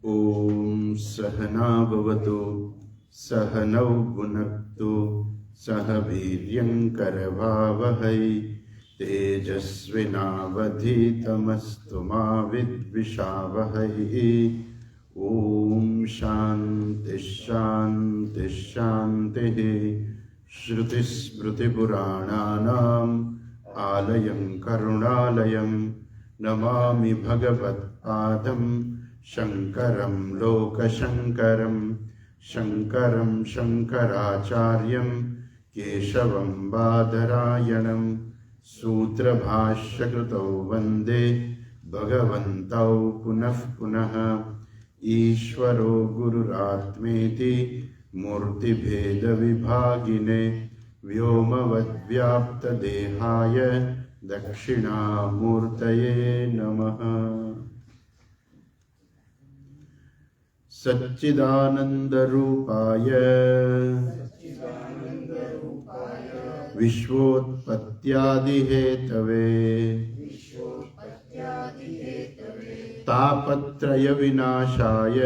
ॐ सहना भवतु सहनौ भुनक्तु सह वीर्यङ्करभावहै तेजस्विनावधीतमस्तु मा विद्विषावहै। ॐ शान्ति शान्ति शान्तिः। श्रुतिस्मृतिपुराणानाम् आलयं करुणालयं नमामि भगवत्पादं शङ्करं लोकशङ्करं। शङ्करं शङ्कराचार्यं केशवं बादरायणं सूत्रभाष्यकृतौ वन्दे भगवन्तौ पुनः पुनः। ईश्वरो गुरुरात्मेति मूर्तिभेदविभागिने व्योमवद्व्याप्तदेहाय दक्षिणामूर्तये नमः। सच्चिदानन्दरूपाय विश्वोत्पत्त्यादिहेतवे तापत्रयविनाशाय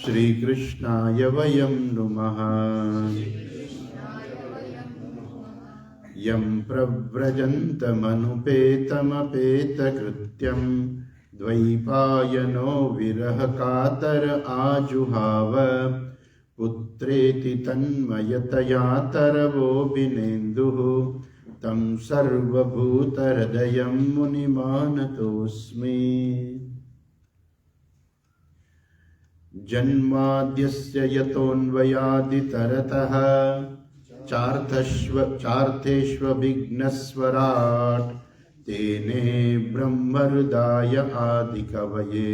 श्रीकृष्णाय वयं नुमः। यं प्रव्रजन्तमनुपेतमपेतकृत्यं द्वैपायनो विरहकातर आजुहाव पुत्रेति तन्मयतया तरवोऽभिनेन्दुः तं सर्वभूतहृदयं मुनिमानतोऽस्मि। जन्माद्यस्य यतोऽन्वयादितरतः चार्थेष्वभिघ्नस्वराट् तेने ब्रह्महृदाय आदिकवये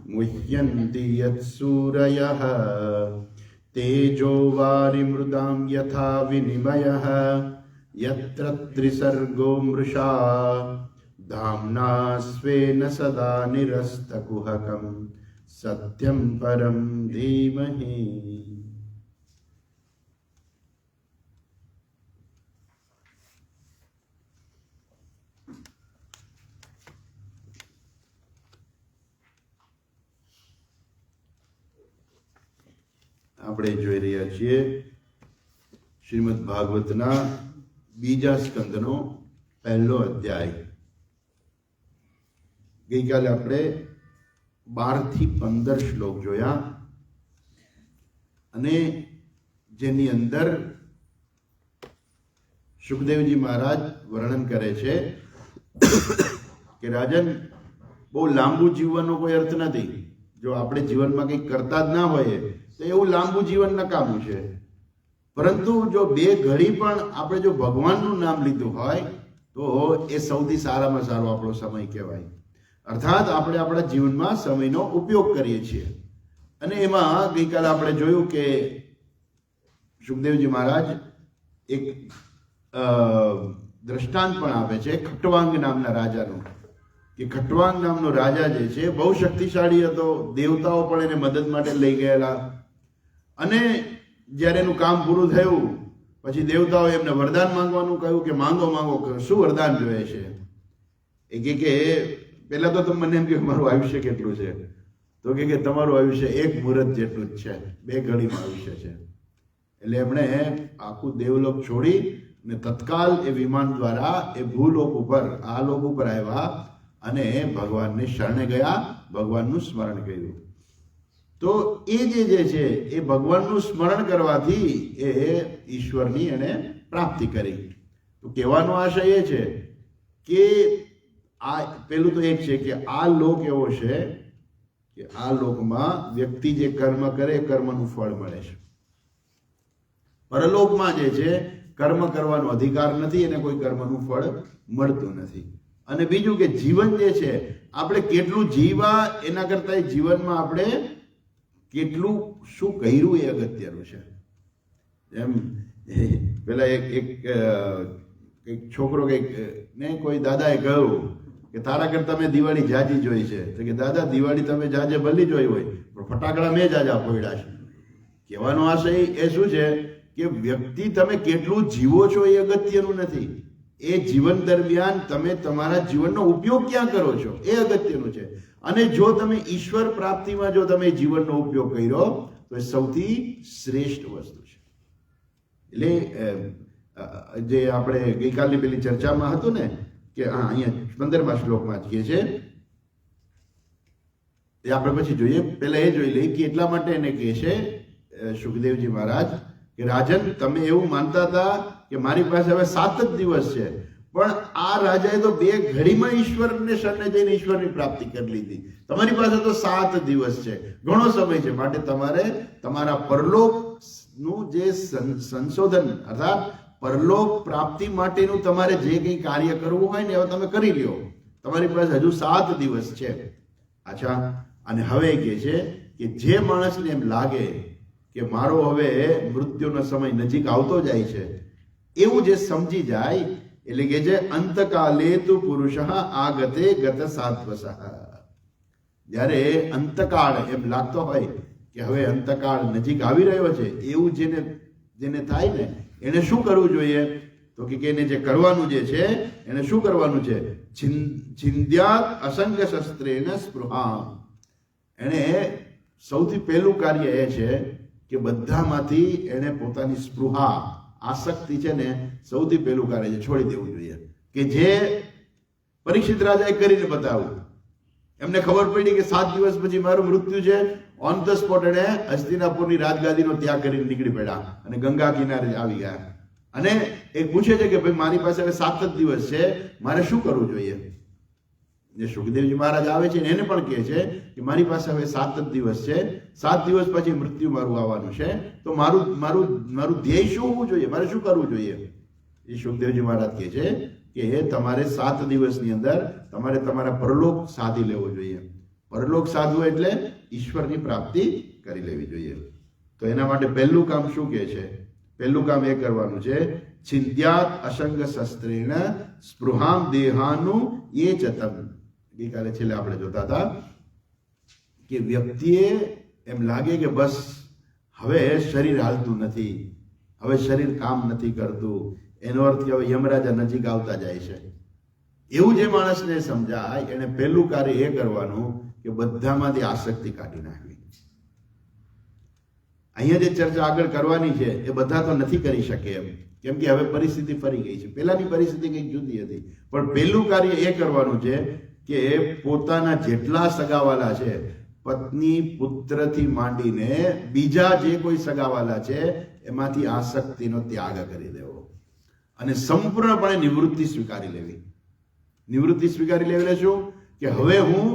मुह्यन्ति यत्सूरयः। तेजो वारिमृदां यथा विनिमयः यत्र त्रिसर्गो मृषा धाम्ना स्वेन सदा निरस्तकुहकं सत्यं परं धीमहि। આપણે જોઈ રહ્યા છીએ શ્રીમદ ભાગવતના બીજા સ્કંદનો પહેલો અધ્યાય. ગઈકાલે આપણે 12 થી 15 શ્લોક જોયા અને જેની અંદર સુખદેવજી મહારાજ વર્ણન કરે છે કે રાજન, બહુ લાંબુ જીવવાનો કોઈ અર્થ નથી. જો આપણે જીવનમાં કંઈક કરતા જ ના હોઈએ તો એવું લાંબુ જીવન નકામું છે. પરંતુ જો 2 ઘડી પણ આપણે જો ભગવાનનું નામ લીધું હોય તો એ સૌથી સારામાં સારો આપણો સમય કહેવાય. અર્થાત આપણે આપણા જીવનમાં સમયનો ઉપયોગ કરીએ છીએ. અને એમાં ગઈકાલે આપણે જોયું કે સુખદેવજી મહારાજ એક દ્રષ્ટાંત પણ આપે છે ખટ્વાંગ નામના રાજાનું, કે ખટ્વાંગ નામનો રાજા જે છે બહુ શક્તિશાળી હતો. દેવતાઓ પણ એને મદદ માટે લઈ ગયેલા અને જ્યારે એનું કામ પૂરું થયું પછી દેવતાઓએ એમને વરદાન માંગવાનું કહ્યું કે માંગો માંગો, શું વરદાન જોઈએ છે? એ કે પહેલા તો તમે મને એમ કે મારું આયુષ્ય કેટલું છે? તો કે તમારું આયુષ્ય 1 મુહૂર્ત જેટલું જ છે, 2 ઘડીમાં આયુષ્ય છે. એટલે એમણે આખું દેવલોક છોડી ને તત્કાલ એ વિમાન દ્વારા એ ભૂલોક ઉપર આ લોક ઉપર આવ્યા અને ભગવાનની શરણે ગયા, ભગવાનનું સ્મરણ કર્યું. તો એ જે છે એ ભગવાનનું સ્મરણ કરવાથી એ ઈશ્વરની એને પ્રાપ્તિ કરી. તો કહેવાનો આશય એ છે કે આ પેલું તો એક છે કે આ લોક એવો છે કે આ લોકમાં વ્યક્તિ જે કર્મ કરે કર્મનું ફળ મળે છે. પરલોકમાં જે છે કર્મ કરવાનો અધિકાર નથી અને કોઈ કર્મનું ફળ મળતું નથી. અને બીજું કે જીવન જે છે આપણે કેટલું જીવા એના કરતાં જીવનમાં આપણે કેટલું શું કર્યું એ અગત્યનું છે. એમ પેલા એક છોકરો કંઈક ને કોઈ દાદાએ કહ્યું કે તારા કરતા મેં દિવાળી જાજી જોઈ છે. તો કે દાદા, દિવાળી તમે જાજે ભલી જોઈ હોય પણ ફટાકડા મેં જાજા ફોડ્યા છે. કહેવાનો આશય એ શું છે કે વ્યક્તિ તમે કેટલું જીવો છો એ અગત્યનું નથી, એ જીવન દરમિયાન તમે તમારા જીવનનો ઉપયોગ ક્યાં કરો છો એ અગત્યનું છે. અને જો તમે ઈશ્વર પ્રાપ્તિમાં જો તમે જીવનનો ઉપયોગ કર્યો તો એ સૌથી શ્રેષ્ઠ વસ્તુ છે. એટલે જે આપણે ગઈકાલની પેલી ચર્ચામાં હતું ને કે અહીંયા 15મા શ્લોકમાં જ કહે છે, એ આપણે પછી જોઈએ. પહેલા એ જોઈ લઈએ કે એટલા માટે એને કહે છે સુખદેવજી મહારાજ કે રાજન, તમે એવું માનતા હતા કે મારી પાસે હવે 7 જ દિવસ છે, પણ આ રાજાએ તો 2 ઘડીમાં ઈશ્વરને શરણે જઈને ઈશ્વરની પ્રાપ્તિ કરી લીધી. તમારી પાસે તો 7 દિવસ છે, ઘણો સમય છે. માટે તમારે તમારા પરલોકનું જે સંશોધન અર્થાત પરલોક પ્રાપ્તિ માટેનું તમારે જે કંઈ કાર્ય કરવું હોય ને હવે તમે કરી લ્યો. તમારી પાસે હજુ 7 દિવસ છે. અચ્છા, અને હવે કહે છે કે જે માણસને એમ લાગે કે મારો હવે મૃત્યુનો સમય નજીક આવતો જાય છે, એવું જે સમજી જાય, એટલે કે જે અંતકાલે તુ પુરુષ આગતે ગત સાત્વસઃ. જ્યારે અંતકાળ એમ લાગતો હોય કે હવે અંતકાળ નજીક આવી રહ્યો છે, એવું જેને થાય ને એને શું કરવું જોઈએ? તો કે એને જે કરવાનું જે છે એને શું કરવાનું છે? છિંદ્યાત અસંગ શસ્ત્રેણ સ્પૃહા. એને સૌથી પહેલું કાર્ય એ છે કે બધામાંથી એને પોતાની સ્પૃહા આસક્તિ છે ને સૌથી પહેલું કાર્ય છે છોડી દેવું જોઈએ. કે જે પરીક્ષિત રાજાએ કરીને બતાવ્યું. એમને ખબર પડી કે 7 દિવસ પછી મારું મૃત્યુ છે. ઓન ધ સ્પોટ એને હસ્તિનાપુરની રાજગાદીનો ત્યાગ કરીને નીકળી પડ્યા અને ગંગા કિનારે આવી ગયા. અને એ પૂછે છે કે ભાઈ મારી પાસે હવે 7 જ દિવસ છે, મારે શું કરવું જોઈએ? જે સુખદેવજી મહારાજ આવે છે એને પણ કહે છે કે મારી પાસે હવે 7 જ દિવસ છે, 7 દિવસ પછી મૃત્યુ મારું આવવાનું છે, તો મારું ધ્યેય શું હોવું જોઈએ? મારે શું કરવું જોઈએ? એ સુખદેવજી મહારાજ કહે છે કે તમારે 7 દિવસની અંદર તમારે તમારા પરલોક સાધી લેવો જોઈએ. પરલોક સાધવું એટલે ઈશ્વરની પ્રાપ્તિ કરી લેવી જોઈએ. તો એના માટે પહેલું કામ શું કહે છે? પહેલું કામ એ કરવાનું છે, છિંદ્યાત અસંગ શસ્ત્રેણ સ્પૃહામ દેહાનું એ ચતમ. ગઈકાલે છેલ્લે આપણે જોતા હતા કે વ્યક્તિએ એમ લાગે કે બસ હવે શરીર હાલતું નથી, હવે શરીર કામ નથી કરતું, એનો અર્થ કે હવે યમરાજા નજીક આવતા જાય છે. એવું જે માણસને સમજાય એને પહેલું કાર્ય એ કરવાનું કે બધામાંથી આસક્તિ કાઢી નાખવી. અહીંયા જે ચર્ચા આગળ કરવાની છે એ બધા તો નથી કરી શકે એમ, કેમ કે હવે પરિસ્થિતિ ફરી ગઈ છે. પહેલાની પરિસ્થિતિ કંઈક જુદી હતી. પણ પહેલું કાર્ય એ કરવાનું છે કે પોતાના જેટલા સગાવાલા છે, પત્ની પુત્રથી માંડીને બીજા જે કોઈ સગાવાલા છે, એમાંથી આસક્તિનો ત્યાગ કરી દેવો અને સંપૂર્ણપણે નિવૃત્તિ સ્વીકારી લેવી. નિવૃત્તિ સ્વીકારી લેવી એટલે શું? કે હવે હું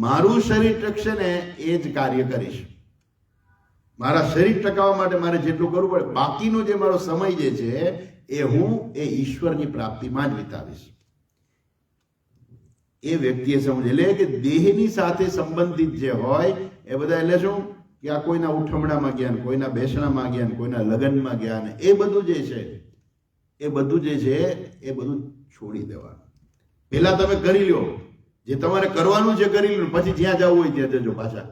મારું શરીર ટકશે ને એ જ કાર્ય કરીશ. મારા શરીર ટકાવવા માટે મારે જેટલું કરવું પડે, બાકીનો જે મારો સમય જે છે એ હું એ ઈશ્વરની પ્રાપ્તિમાં જ વિતાવીશ. એ વ્યક્તિએ સમજે લે કે દેહની સાથે સંબંધિત જે હોય એ બધા એટલે શું કે આ કોઈના ઉઠમણામાં ગયા, કોઈના બેસણામાં ગયા, કોઈના લગ્નમાં ગયા, એ બધું જે છે એ બધું છોડી દેવાનું. પહેલા તમે કરી લો જે તમારે કરવાનું છે, કરી લો, પછી જ્યાં જવું હોય ત્યાં જજો પાછા.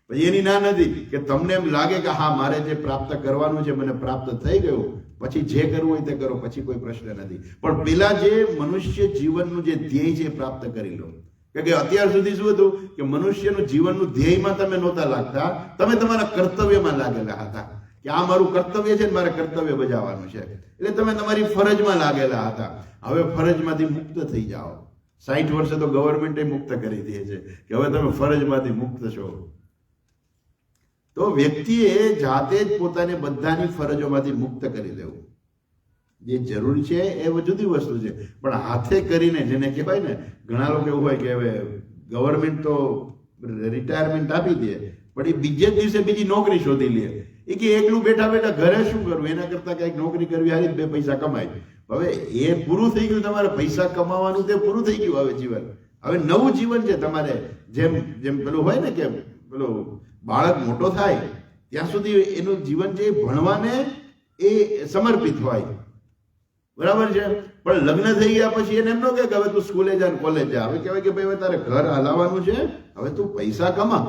પછી એની ના નથી કે તમને એમ લાગે કે હા મારે જે પ્રાપ્ત કરવાનું છે મને પ્રાપ્ત થઈ ગયું, પછી જે કરવું હોય તે કરો, પછી કોઈ પ્રશ્ન નથી. પણ પેલા જે મનુષ્ય જીવનનું જે ધ્યેય છે એ પ્રાપ્ત કરી લો. કે અત્યાર સુધી શું હતું કે મનુષ્યનું જીવનનું ધ્યેયમાં તમે નહોતા લાગતા, તમે તમારા કર્તવ્યમાં લાગેલા હતા કે આ મારું કર્તવ્ય છે ને મારે કર્તવ્ય બજાવવાનું છે, એટલે તમે તમારી ફરજમાં લાગેલા હતા. હવે ફરજમાંથી મુક્ત થઈ જાઓ. 60 વર્ષે તો ગવર્મેન્ટે મુક્ત કરી દે છે કે હવે તમે ફરજમાંથી મુક્ત છો. તો વ્યક્તિએ જાતે જ પોતાને બધાની ફરજોમાંથી મુક્ત કરી દેવું જે જરૂરી છે એ જુદી વસ્તુ છે. પણ હાથે કરીને જેને કહેવાય ને, ઘણા લોકો એવું હોય કે હવે ગવર્મેન્ટ તો રિટાયરમેન્ટ આપી દે, પણ એ બીજે જ દિવસે બીજી નોકરી શોધી લે. એ કે એકલું બેઠા બેઠા ઘરે શું કરવું, એના કરતા કંઈક નોકરી કરવી, હારી 2 પૈસા કમાય. હવે એ પૂરું થઈ ગયું, તમારે પૈસા કમાવાનું તે પૂરું થઈ ગયું. હવે જીવન, હવે નવું જીવન છે તમારે. જેમ જેમ પેલું હોય ને કે પેલું બાળક મોટો થાય ત્યાં સુધી એનું જીવન છે ભણવાને એ સમર્પિત હોય, બરાબર છે. પણ લગ્ન થઈ ગયા પછી એને એમ ન કે હવે તું સ્કૂલે જા કોલેજ જા. હવે કહેવાય કે ભાઈ હવે તારે ઘર હલાવવાનું છે, હવે તું પૈસા કમા,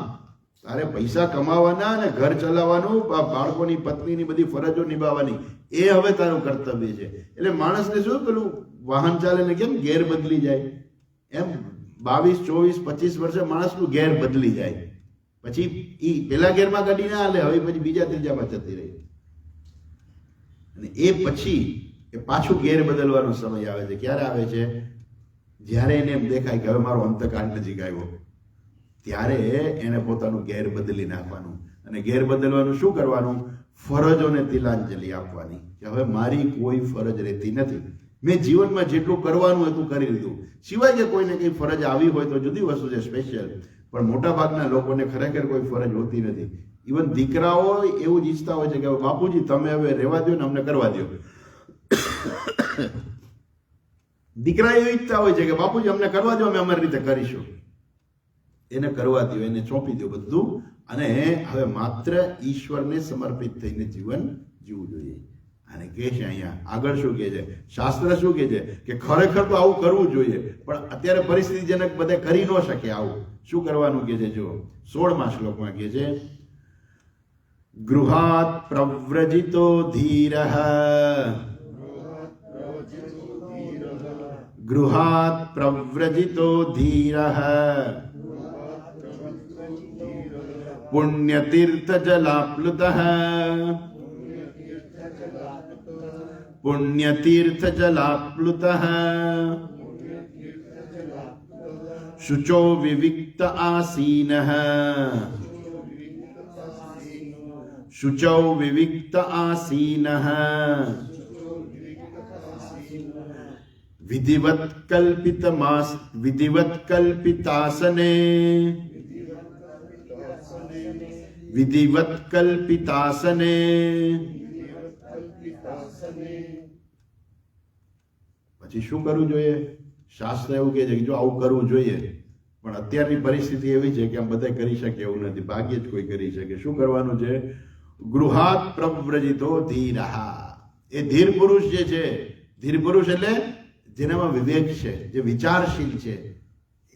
તારે પૈસા કમાવાના અને ઘર ચલાવવાનું, બાળકોની પત્નીની બધી ફરજો નિભાવવાની, એ હવે તારું કર્તવ્ય છે. એટલે માણસને શું પેલું વાહન ચાલે ને કેમ ગેર બદલી જાય, એમ 22, 24, 25 વર્ષે માણસનું ગેર બદલી જાય. પછી ઈ પેલા ગેરમાં ગાડી ના હાલે, હવે પછી બીજા ત્રીજામાં જતી રહી. અને એ પછી એ પાછું ગેર બદલવાનો સમય આવે છે. ક્યારે આવે છે? જ્યારે એને એમ દેખાય કે હવે મારો અંતકાળ નજીક આવ્યો, ત્યારે એને પોતાનું ગેર બદલી નાખવાનું. અને ગેર બદલવાનું શું કરવાનું? ફરજોને તિલાંજલિ આપવાની કે હવે મારી કોઈ ફરજ રહેતી નથી, મેં જીવનમાં જેટલું કરવાનું હતું કરી લીધું. સિવાય કે કોઈને કઈ ફરજ આવી હોય તો જુદી વસ્તુ છે, સ્પેશિયલ. પણ મોટા ભાગના લોકોને ખરેખર કોઈ ફરજ હોતી નથી. ઇવન દીકરાઓ એવું જ ઈચ્છતા હોય છે કે બાપુજી તમે હવે રહેવા દો ને અમને કરવા દો. દીકરા એવું ઈચ્છતા હોય છે કે બાપુજી અમને કરવા દો, અમે અમારી રીતે કરીશું. એને કરવા દો, એને સોંપી દો બધું, અને હવે માત્ર ઈશ્વરને સમર્પિત થઈને જીવન જીવવું જોઈએ. અને કહે છે અહીંયા આગળ શું કહે છે, શાસ્ત્ર શું કહે છે કે ખરેખર તો આવું કરવું જોઈએ, પણ અત્યારે પરિસ્થિતિજનક બધે કરી ન શકે. આવું શું કરવાનું કહે છે? જો 16મા શ્લોકમાં કહે છે, ગૃહાત પ્રવ્રજિતો ધીરઃ, ગૃહાત પ્રવ્રજિતો ધીરઃ પુણ્યતીર્થજલાપ્લુતઃ, પુણ્યતીર્થજલાપ્લુતઃ શુચો વિવિક્ત આસીનઃ, શુચૌ વિવિક્ત આસીનઃ વિધિવત કલ્પિતાસને, વિધિવત કલ્પિતાસને. પછી શું કરવું જોઈએ? શાસ્ત્ર એવું કહે છે કે જો આવું કરવું જોઈએ, પણ અત્યારની પરિસ્થિતિ એવી છે કે આમ બધા કરી શકે એવું નથી, ભાગ્યે જ કોઈ કરી શકે. શું કરવાનું છે? ગૃહાત પ્રવ્રજિતો ધીરઃ. એ ધીર પુરુષ જે છે, ધીર પુરુષ એટલે જેનામાં વિવેક છે, જે વિચારશીલ છે,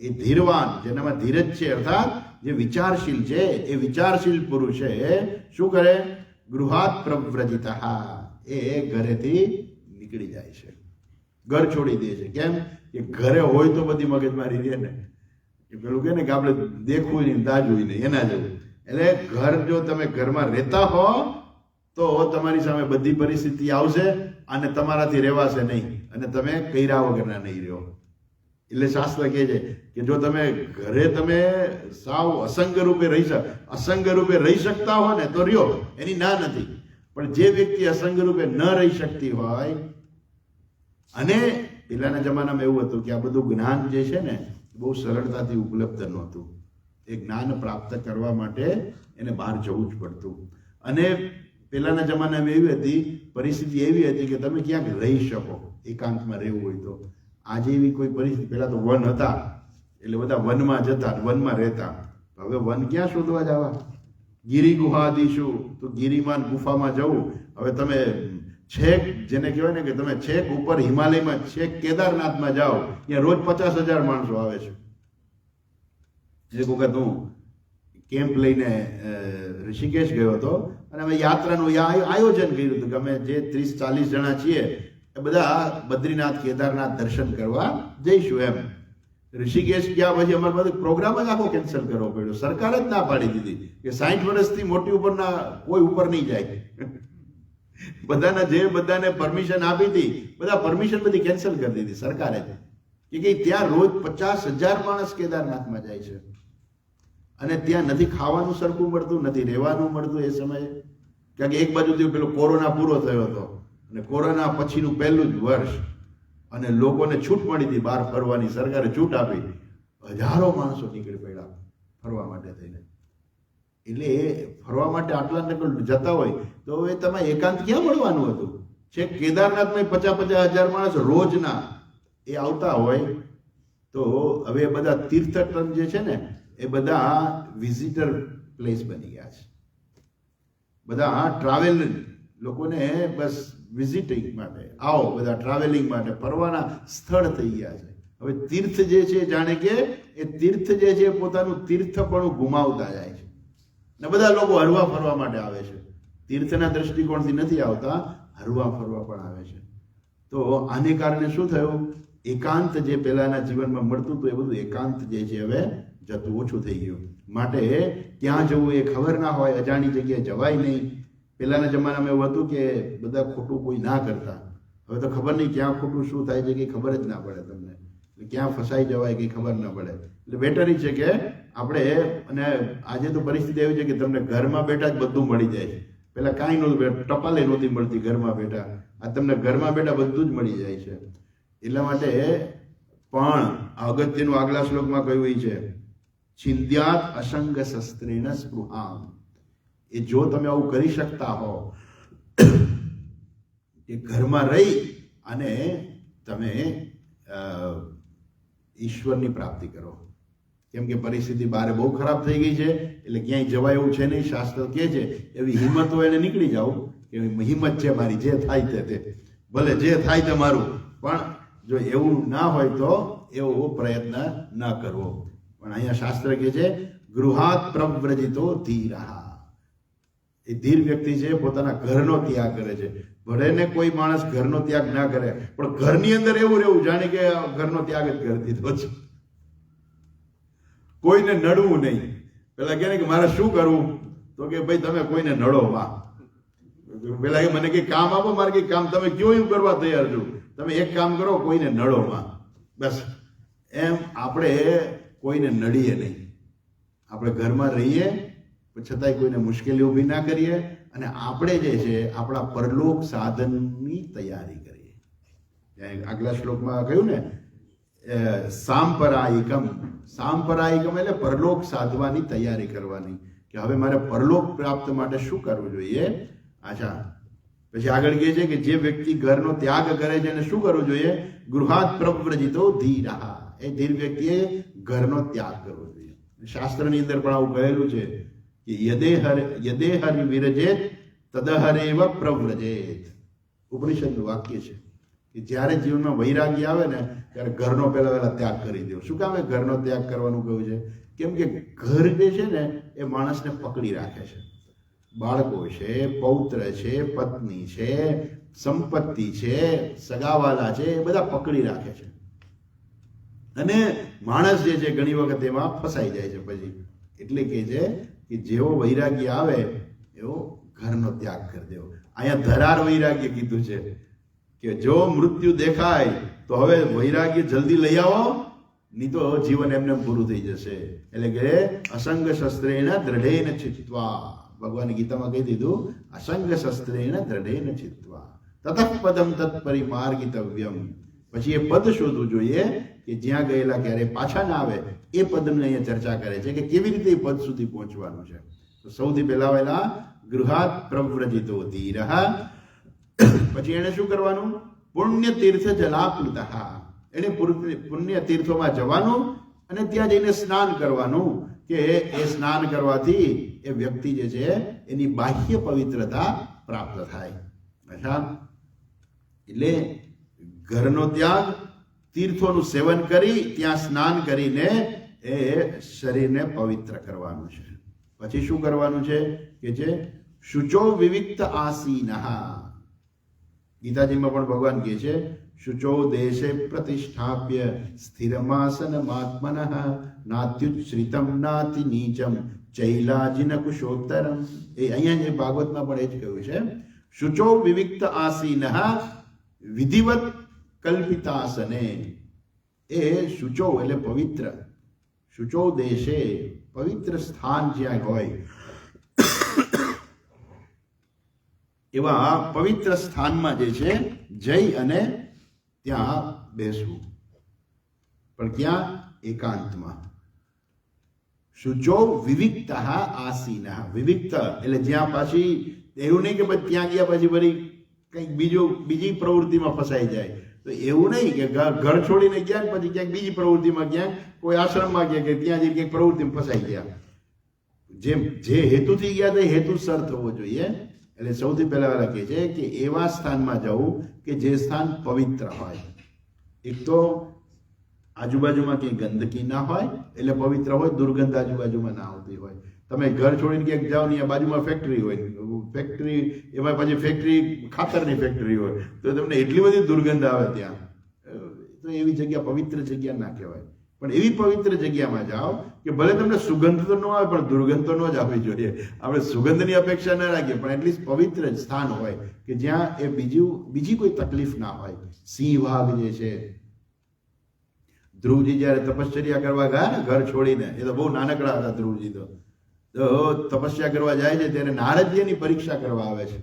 એ ધીરવાન, જેનામાં ધીરજ છે, અર્થાત જે વિચારશીલ છે, એ વિચારશીલ પુરુષે શું કરે? ગૃહાત પ્રવ્રજિતઃ, એ ઘરેથી નીકળી જાય છે, ઘર છોડી દે છે. કેમ કે ઘરે હોય તો બધી મગજમારી રહે ને, પેલું કે ને કે આપણે દેખવું નહીં દાજવું નહીં, એના જેવું. એટલે ઘર જો તમે ઘરમાં રહેતા હો તો તમારી સામે બધી પરિસ્થિતિ આવશે અને તમારાથી રહેવાશે નહીં, અને તમે કર્યા વગરના નહીં રહ્યો. એટલે શાસ્ત્ર કહે છે કે જો તમે ઘરે તમે સાવ અસંગ રૂપે રહી શકતા હો ને તો રહ્યો, એની ના નથી. પણ જે વ્યક્તિ અસંગ રૂપે ન રહી શકતી હોય, અને પહેલાના જમાનામાં એવું હતું કે આ બધું જ્ઞાન જે છે ને બહુ સરળતાથી ઉપલબ્ધ નહોતું. એ જ્ઞાન પ્રાપ્ત કરવા માટે એને બહાર જવું જ પડતું. અને પહેલાના જમાનામાં એવી હતી પરિસ્થિતિ, એવી હતી કે તમે ક્યાંક રહી શકો, એકાંતમાં રહેવું હોય તો. આજે એવી કોઈ પરિસ્થિતિ, પહેલા તો વન હતા એટલે બધા વનમાં જતા, વનમાં રહેતા. હવે વન ક્યાં શોધવા જવા? ગિરી ગુહાદીશું, તો ગિરિમાન ગુફામાં જવું. હવે તમે છેક, જેને કહેવાય ને કે તમે છેક ઉપર હિમાલયમાં, છેક કેદારનાથમાં જાઓ, ત્યાં રોજ 50,000 માણસો આવે છે. એક વખત હું કેમ્પ લઈને ઋષિકેશ ગયો હતો, અને અમે યાત્રાનું આયોજન કર્યું હતું કે અમે જે 30-40 જણા છીએ એ બધા બદ્રીનાથ, કેદારનાથ દર્શન કરવા જઈશું એમ. ઋષિકેશ ગયા પછી અમારે બધું પ્રોગ્રામ જ આખો કેન્સલ કરવો પડ્યો. સરકારે જ ના પાડી દીધી કે 60 વર્ષથી મોટી ઉપરના કોઈ ઉપર નહીં જાય. બધાને પરમિશન આપી હતી, બધા પરમિશન બધી કેન્સલ કરી દીધી સરકારે, કે ત્યાં રોજ 50,000 માણસ કેદારનાથમાં જાય છે, અને ત્યાં નથી ખાવાનું સરખું મળતું, નથી રહેવાનું મળતું એ સમયે. કારણ કે એક બાજુથી પેલો કોરોના પૂરો થયો હતો, અને કોરોના પછીનું પહેલું જ વર્ષ, અને લોકોને છૂટ મળી હતી બહાર ફરવાની, સરકારે છૂટ આપી. હજારો માણસો નીકળી પડ્યા ફરવા માટે થઈને. એટલે ફરવા માટે આટલા નકલ જતા હોય તો હવે તમે એકાંત ક્યાં મળવાનું હતું? છે કેદારનાથમાં 50,000 માણસ રોજના એ આવતા હોય. તો હવે બધા તીર્થટન જે છે ને એ બધા વિઝિટર પ્લેસ બની ગયા છે. બધા ટ્રાવેલ, લોકોને બસ વિઝિટિંગ માટે આવો, બધા ટ્રાવેલિંગ માટે ફરવાના સ્થળ થઈ ગયા છે. હવે તીર્થ જે છે, જાણે કે એ તીર્થ જે છે પોતાનું તીર્થપણું ગુમાવતા જાય છે, ને બધા લોકો હરવા ફરવા માટે આવે છે. તીર્થના દ્રષ્ટિકોણથી નથી આવતા, હરવા ફરવા પણ આવે છે. તો આને કારણે શું થયું? એકાંત જે પહેલાના જીવનમાં મળતું હતું એ બધું એકાંત જે છે હવે જતું ઓછું થઈ ગયું. માટે ક્યાં જવું એ ખબર ના હોય, અજાણી જગ્યાએ જવાય નહીં. પહેલાના જમાનામાં એવું હતું કે બધા ખોટું કોઈ ના કરતા. હવે તો ખબર નહીં ક્યાં ખોટું શું થાય છે કે ખબર જ ના પડે તમને, ક્યાં ફસાઈ જવાય કે ખબર ના પડે. એટલે બેટર છે કે આપણે, અને આજે તો પરિસ્થિતિ એવી છે કે તમને ઘરમાં બેઠા જ બધું મળી જાય છે. પેલા કાંઈ નહોતું, ટપાલે નહોતી મળતી ઘરમાં બેઠા. આ તમને ઘરમાં બેઠા બધું જ મળી જાય છે. એટલા માટે પણ અગત્યનું આગલા શ્લોકમાં કહ્યું છે, છિંદ્યાત અસંગ શસ્ત્રેણ સ્પૃહામ. એ જો તમે આવું કરી શકતા હો કે ઘરમાં રહી અને તમે ઈશ્વરની પ્રાપ્તિ કરો. કેમ કે પરિસ્થિતિ બહાર બહુ ખરાબ થઈ ગઈ છે, એટલે ક્યાંય જવાય એવું છે નહીં. શાસ્ત્ર કહે છે એવી હિંમત હોય એને નીકળી જાવ કે હિંમત છે મારી, જે થાય તે ભલે જે થાય તે મારું. પણ જો એવું ના હોય તો એવો પ્રયત્ન ન કરવો. પણ અહીંયા શાસ્ત્ર કહે છે ગૃહાત પ્રવ્રજિતો ધીરઃ. એ ધીર વ્યક્તિ છે પોતાના ઘરનો ત્યાગ કરે છે. ભલે ને કોઈ માણસ ઘરનો ત્યાગ ના કરે, પણ ઘરની અંદર એવું રહેવું જાણે કે ઘરનો ત્યાગ જ કરી દીધો છે. કોઈને નડવું નહીં. પેલા કહે કે મારે શું કરવું? તો કે ભાઈ તમે કોઈને નડો માં. પેલા કે મને કઈ કામ આપો, મારે કઈ કામ તમે કયો એવું કરવા તૈયાર છું. તમે એક કામ કરો, કોઈને નડો માં. બસ એમ આપણે કોઈને નડીએ નહીં. આપણે ઘરમાં રહીએ છતાંય કોઈને મુશ્કેલી ઊભી ના કરીએ, અને આપણે જે છે આપણા પરલોક સાધનની તૈયારી કરીએ. આગલા શ્લોકમાં કહ્યું ને સાંપરાયિકમ. સાંપરાયિકમ એટલે પરલોક સાધવાની તૈયારી કરવાની, કે હવે મારે પરલોક પ્રાપ્ત માટે શું કરવું જોઈએ. અચ્છા, પછી આગળ કહે છે કે જે વ્યક્તિ ઘરનો ત્યાગ કરે છે એને શું કરવું જોઈએ? ગૃહાત પ્રવ્રજિતો ધીરઃ. એ ધીર વ્યક્તિએ ઘરનો ત્યાગ કરવો જોઈએ. શાસ્ત્રની અંદર પણ આવું કહેલું છે કે યદેહરિ વિરજેત તદહરેવ પ્રવ્રજેત. ઉપનિષદનું વાક્ય છે કે જ્યારે જીવનમાં વૈરાગ્ય આવે ને ત્યારે ઘરનો પહેલા ત્યાગ કરી દેવો. શું કામ ઘરનો ત્યાગ કરવાનું કહ્યું છે? કેમ કે ઘર જે છે ને એ માણસને પકડી રાખે છે. બાળકો છે, પૌત્ર છે, પત્ની છે, સંપત્તિ છે, સગાવાલા છે, એ બધા પકડી રાખે છે. અને માણસ જે છે ઘણી વખત એમાં ફસાઈ જાય છે પછી. એટલે કે છે કે જેવો વૈરાગ્ય આવે એવો ઘરનો ત્યાગ કરી દેવો. અહીંયા ધરાર વૈરાગ્ય કીધું છે કે જો મૃત્યુ દેખાય તો હવે વૈરાગ્ય જલ્દી લઈ આવો, નહીં તો જીવન એમને પૂરું થઈ જશે. એટલે કે અસંગ શસ્ત્રેણ દ્રઢેન ચિત્વા. ભગવાન ગીતામાં કહી દીધું અસંગ શસ્ત્રેણ દ્રઢેન ચિત્વા તતઃ પદમ તત્પરિમાર્ગિતવ્યમ. પછી એ પદ શોધવું જોઈએ કે જ્યાં ગયેલા ક્યારે પાછા ના આવે. એ પદને અહીંયા ચર્ચા કરે છે કે કેવી રીતે એ પદ સુધી પહોંચવાનું છે. તો સૌથી પહેલા વહેલા ગૃહાત પ્રવ્રજિતો ધીરઃ. પછી એને શું કરવાનું? પુણ્ય તીર્થ જલાપ્લુતઃ. એને પુણ્ય તીર્થોમાં જવાનું અને ત્યાં જઈને સ્નાન કરવાનું, કે એ સ્નાન કરવાથી એ વ્યક્તિ જે છે એની બાહ્ય પવિત્રતા પ્રાપ્ત થાય. અચ્છા, એટલે ઘરનો ત્યાગ, તીર્થોનું સેવન કરી ત્યાં સ્નાન કરીને એ શરીરને પવિત્ર કરવાનું છે. પછી શું કરવાનું છે કે જે શુચો વિવિક્ત આસીનઃ. ગીતાજીમાં પણ ભગવાન કહે છે શુચો દેશે પ્રતિષ્ઠાપ્ય સ્થિરમાસનમાત્મનઃ નાત્યુચ્છ્રિતમ નાતિ નીચમ ચૈલાજિન કુશોત્તરમ. એ અહીંયા જે ભાગવતમાં પણ એ જ કહ્યું છે. શુચો વિવિક્ત આસીનઃ વિધિવત કલ્પિતાસને. એ શુચો એટલે પવિત્ર. શુચો દેશે પવિત્ર સ્થાન જ્યાં હોય એવા પવિત્ર સ્થાનમાં જે છે જઈ અને ત્યાં બેસવું. પણ ક્યાં? એકાંતમાં. શુચો વિવિક્ત આસીન. વિવિક્ત એટલે જ્યાં પાછી એવું નહીં કે પછી ત્યાં ગયા પછી વળી કંઈક બીજી પ્રવૃત્તિમાં ફસાઈ જાય. તો એવું નહીં કે ઘર છોડીને ગયા પછી ક્યાંક બીજી પ્રવૃત્તિમાં ગયા, કોઈ આશ્રમમાં ગયા કે ત્યાં જઈ ક્યાંક પ્રવૃત્તિમાં ફસાઈ ગયા. જે હેતુથી ગયા તે હેતુસર થવો જોઈએ. એટલે સૌથી પહેલા કહે છે કે એવા સ્થાનમાં જવું કે જે સ્થાન પવિત્ર હોય. એક તો આજુબાજુમાં ક્યાંય ગંદકી ના હોય એટલે પવિત્ર હોય, દુર્ગંધ આજુબાજુમાં ના આવતી હોય. તમે ઘર છોડીને ક્યાંક જાઓ ને બાજુમાં ફેક્ટરી હોય, ફેક્ટરી, એમાં પછી ફેક્ટરી ખાતરની ફેક્ટરી હોય તો તમને એટલી બધી દુર્ગંધ આવે ત્યાં. તો એવી જગ્યા પવિત્ર જગ્યા ના કહેવાય. પણ એવી પવિત્ર જગ્યામાં જાઓ કે ભલે તમને સુગંધ તો ન આવે પણ દુર્ગંધ તો ન જ આવવી જોઈએ. આપણે સુગંધની અપેક્ષા ન રાખીએ પણ એટલીસ્ટ પવિત્ર સ્થાન હોય કે જ્યાં એ બીજી કોઈ તકલીફ ના હોય. સિંહ વાઘ જે છે, ધ્રુવજી જયારે તપશ્ચર્યા કરવા ગયા ને ઘર છોડીને, એ તો બહુ નાનકડા હતા ધ્રુવજી તો તપસ્યા કરવા જાય છે ત્યારે નારદજી એની પરીક્ષા કરવા આવે છે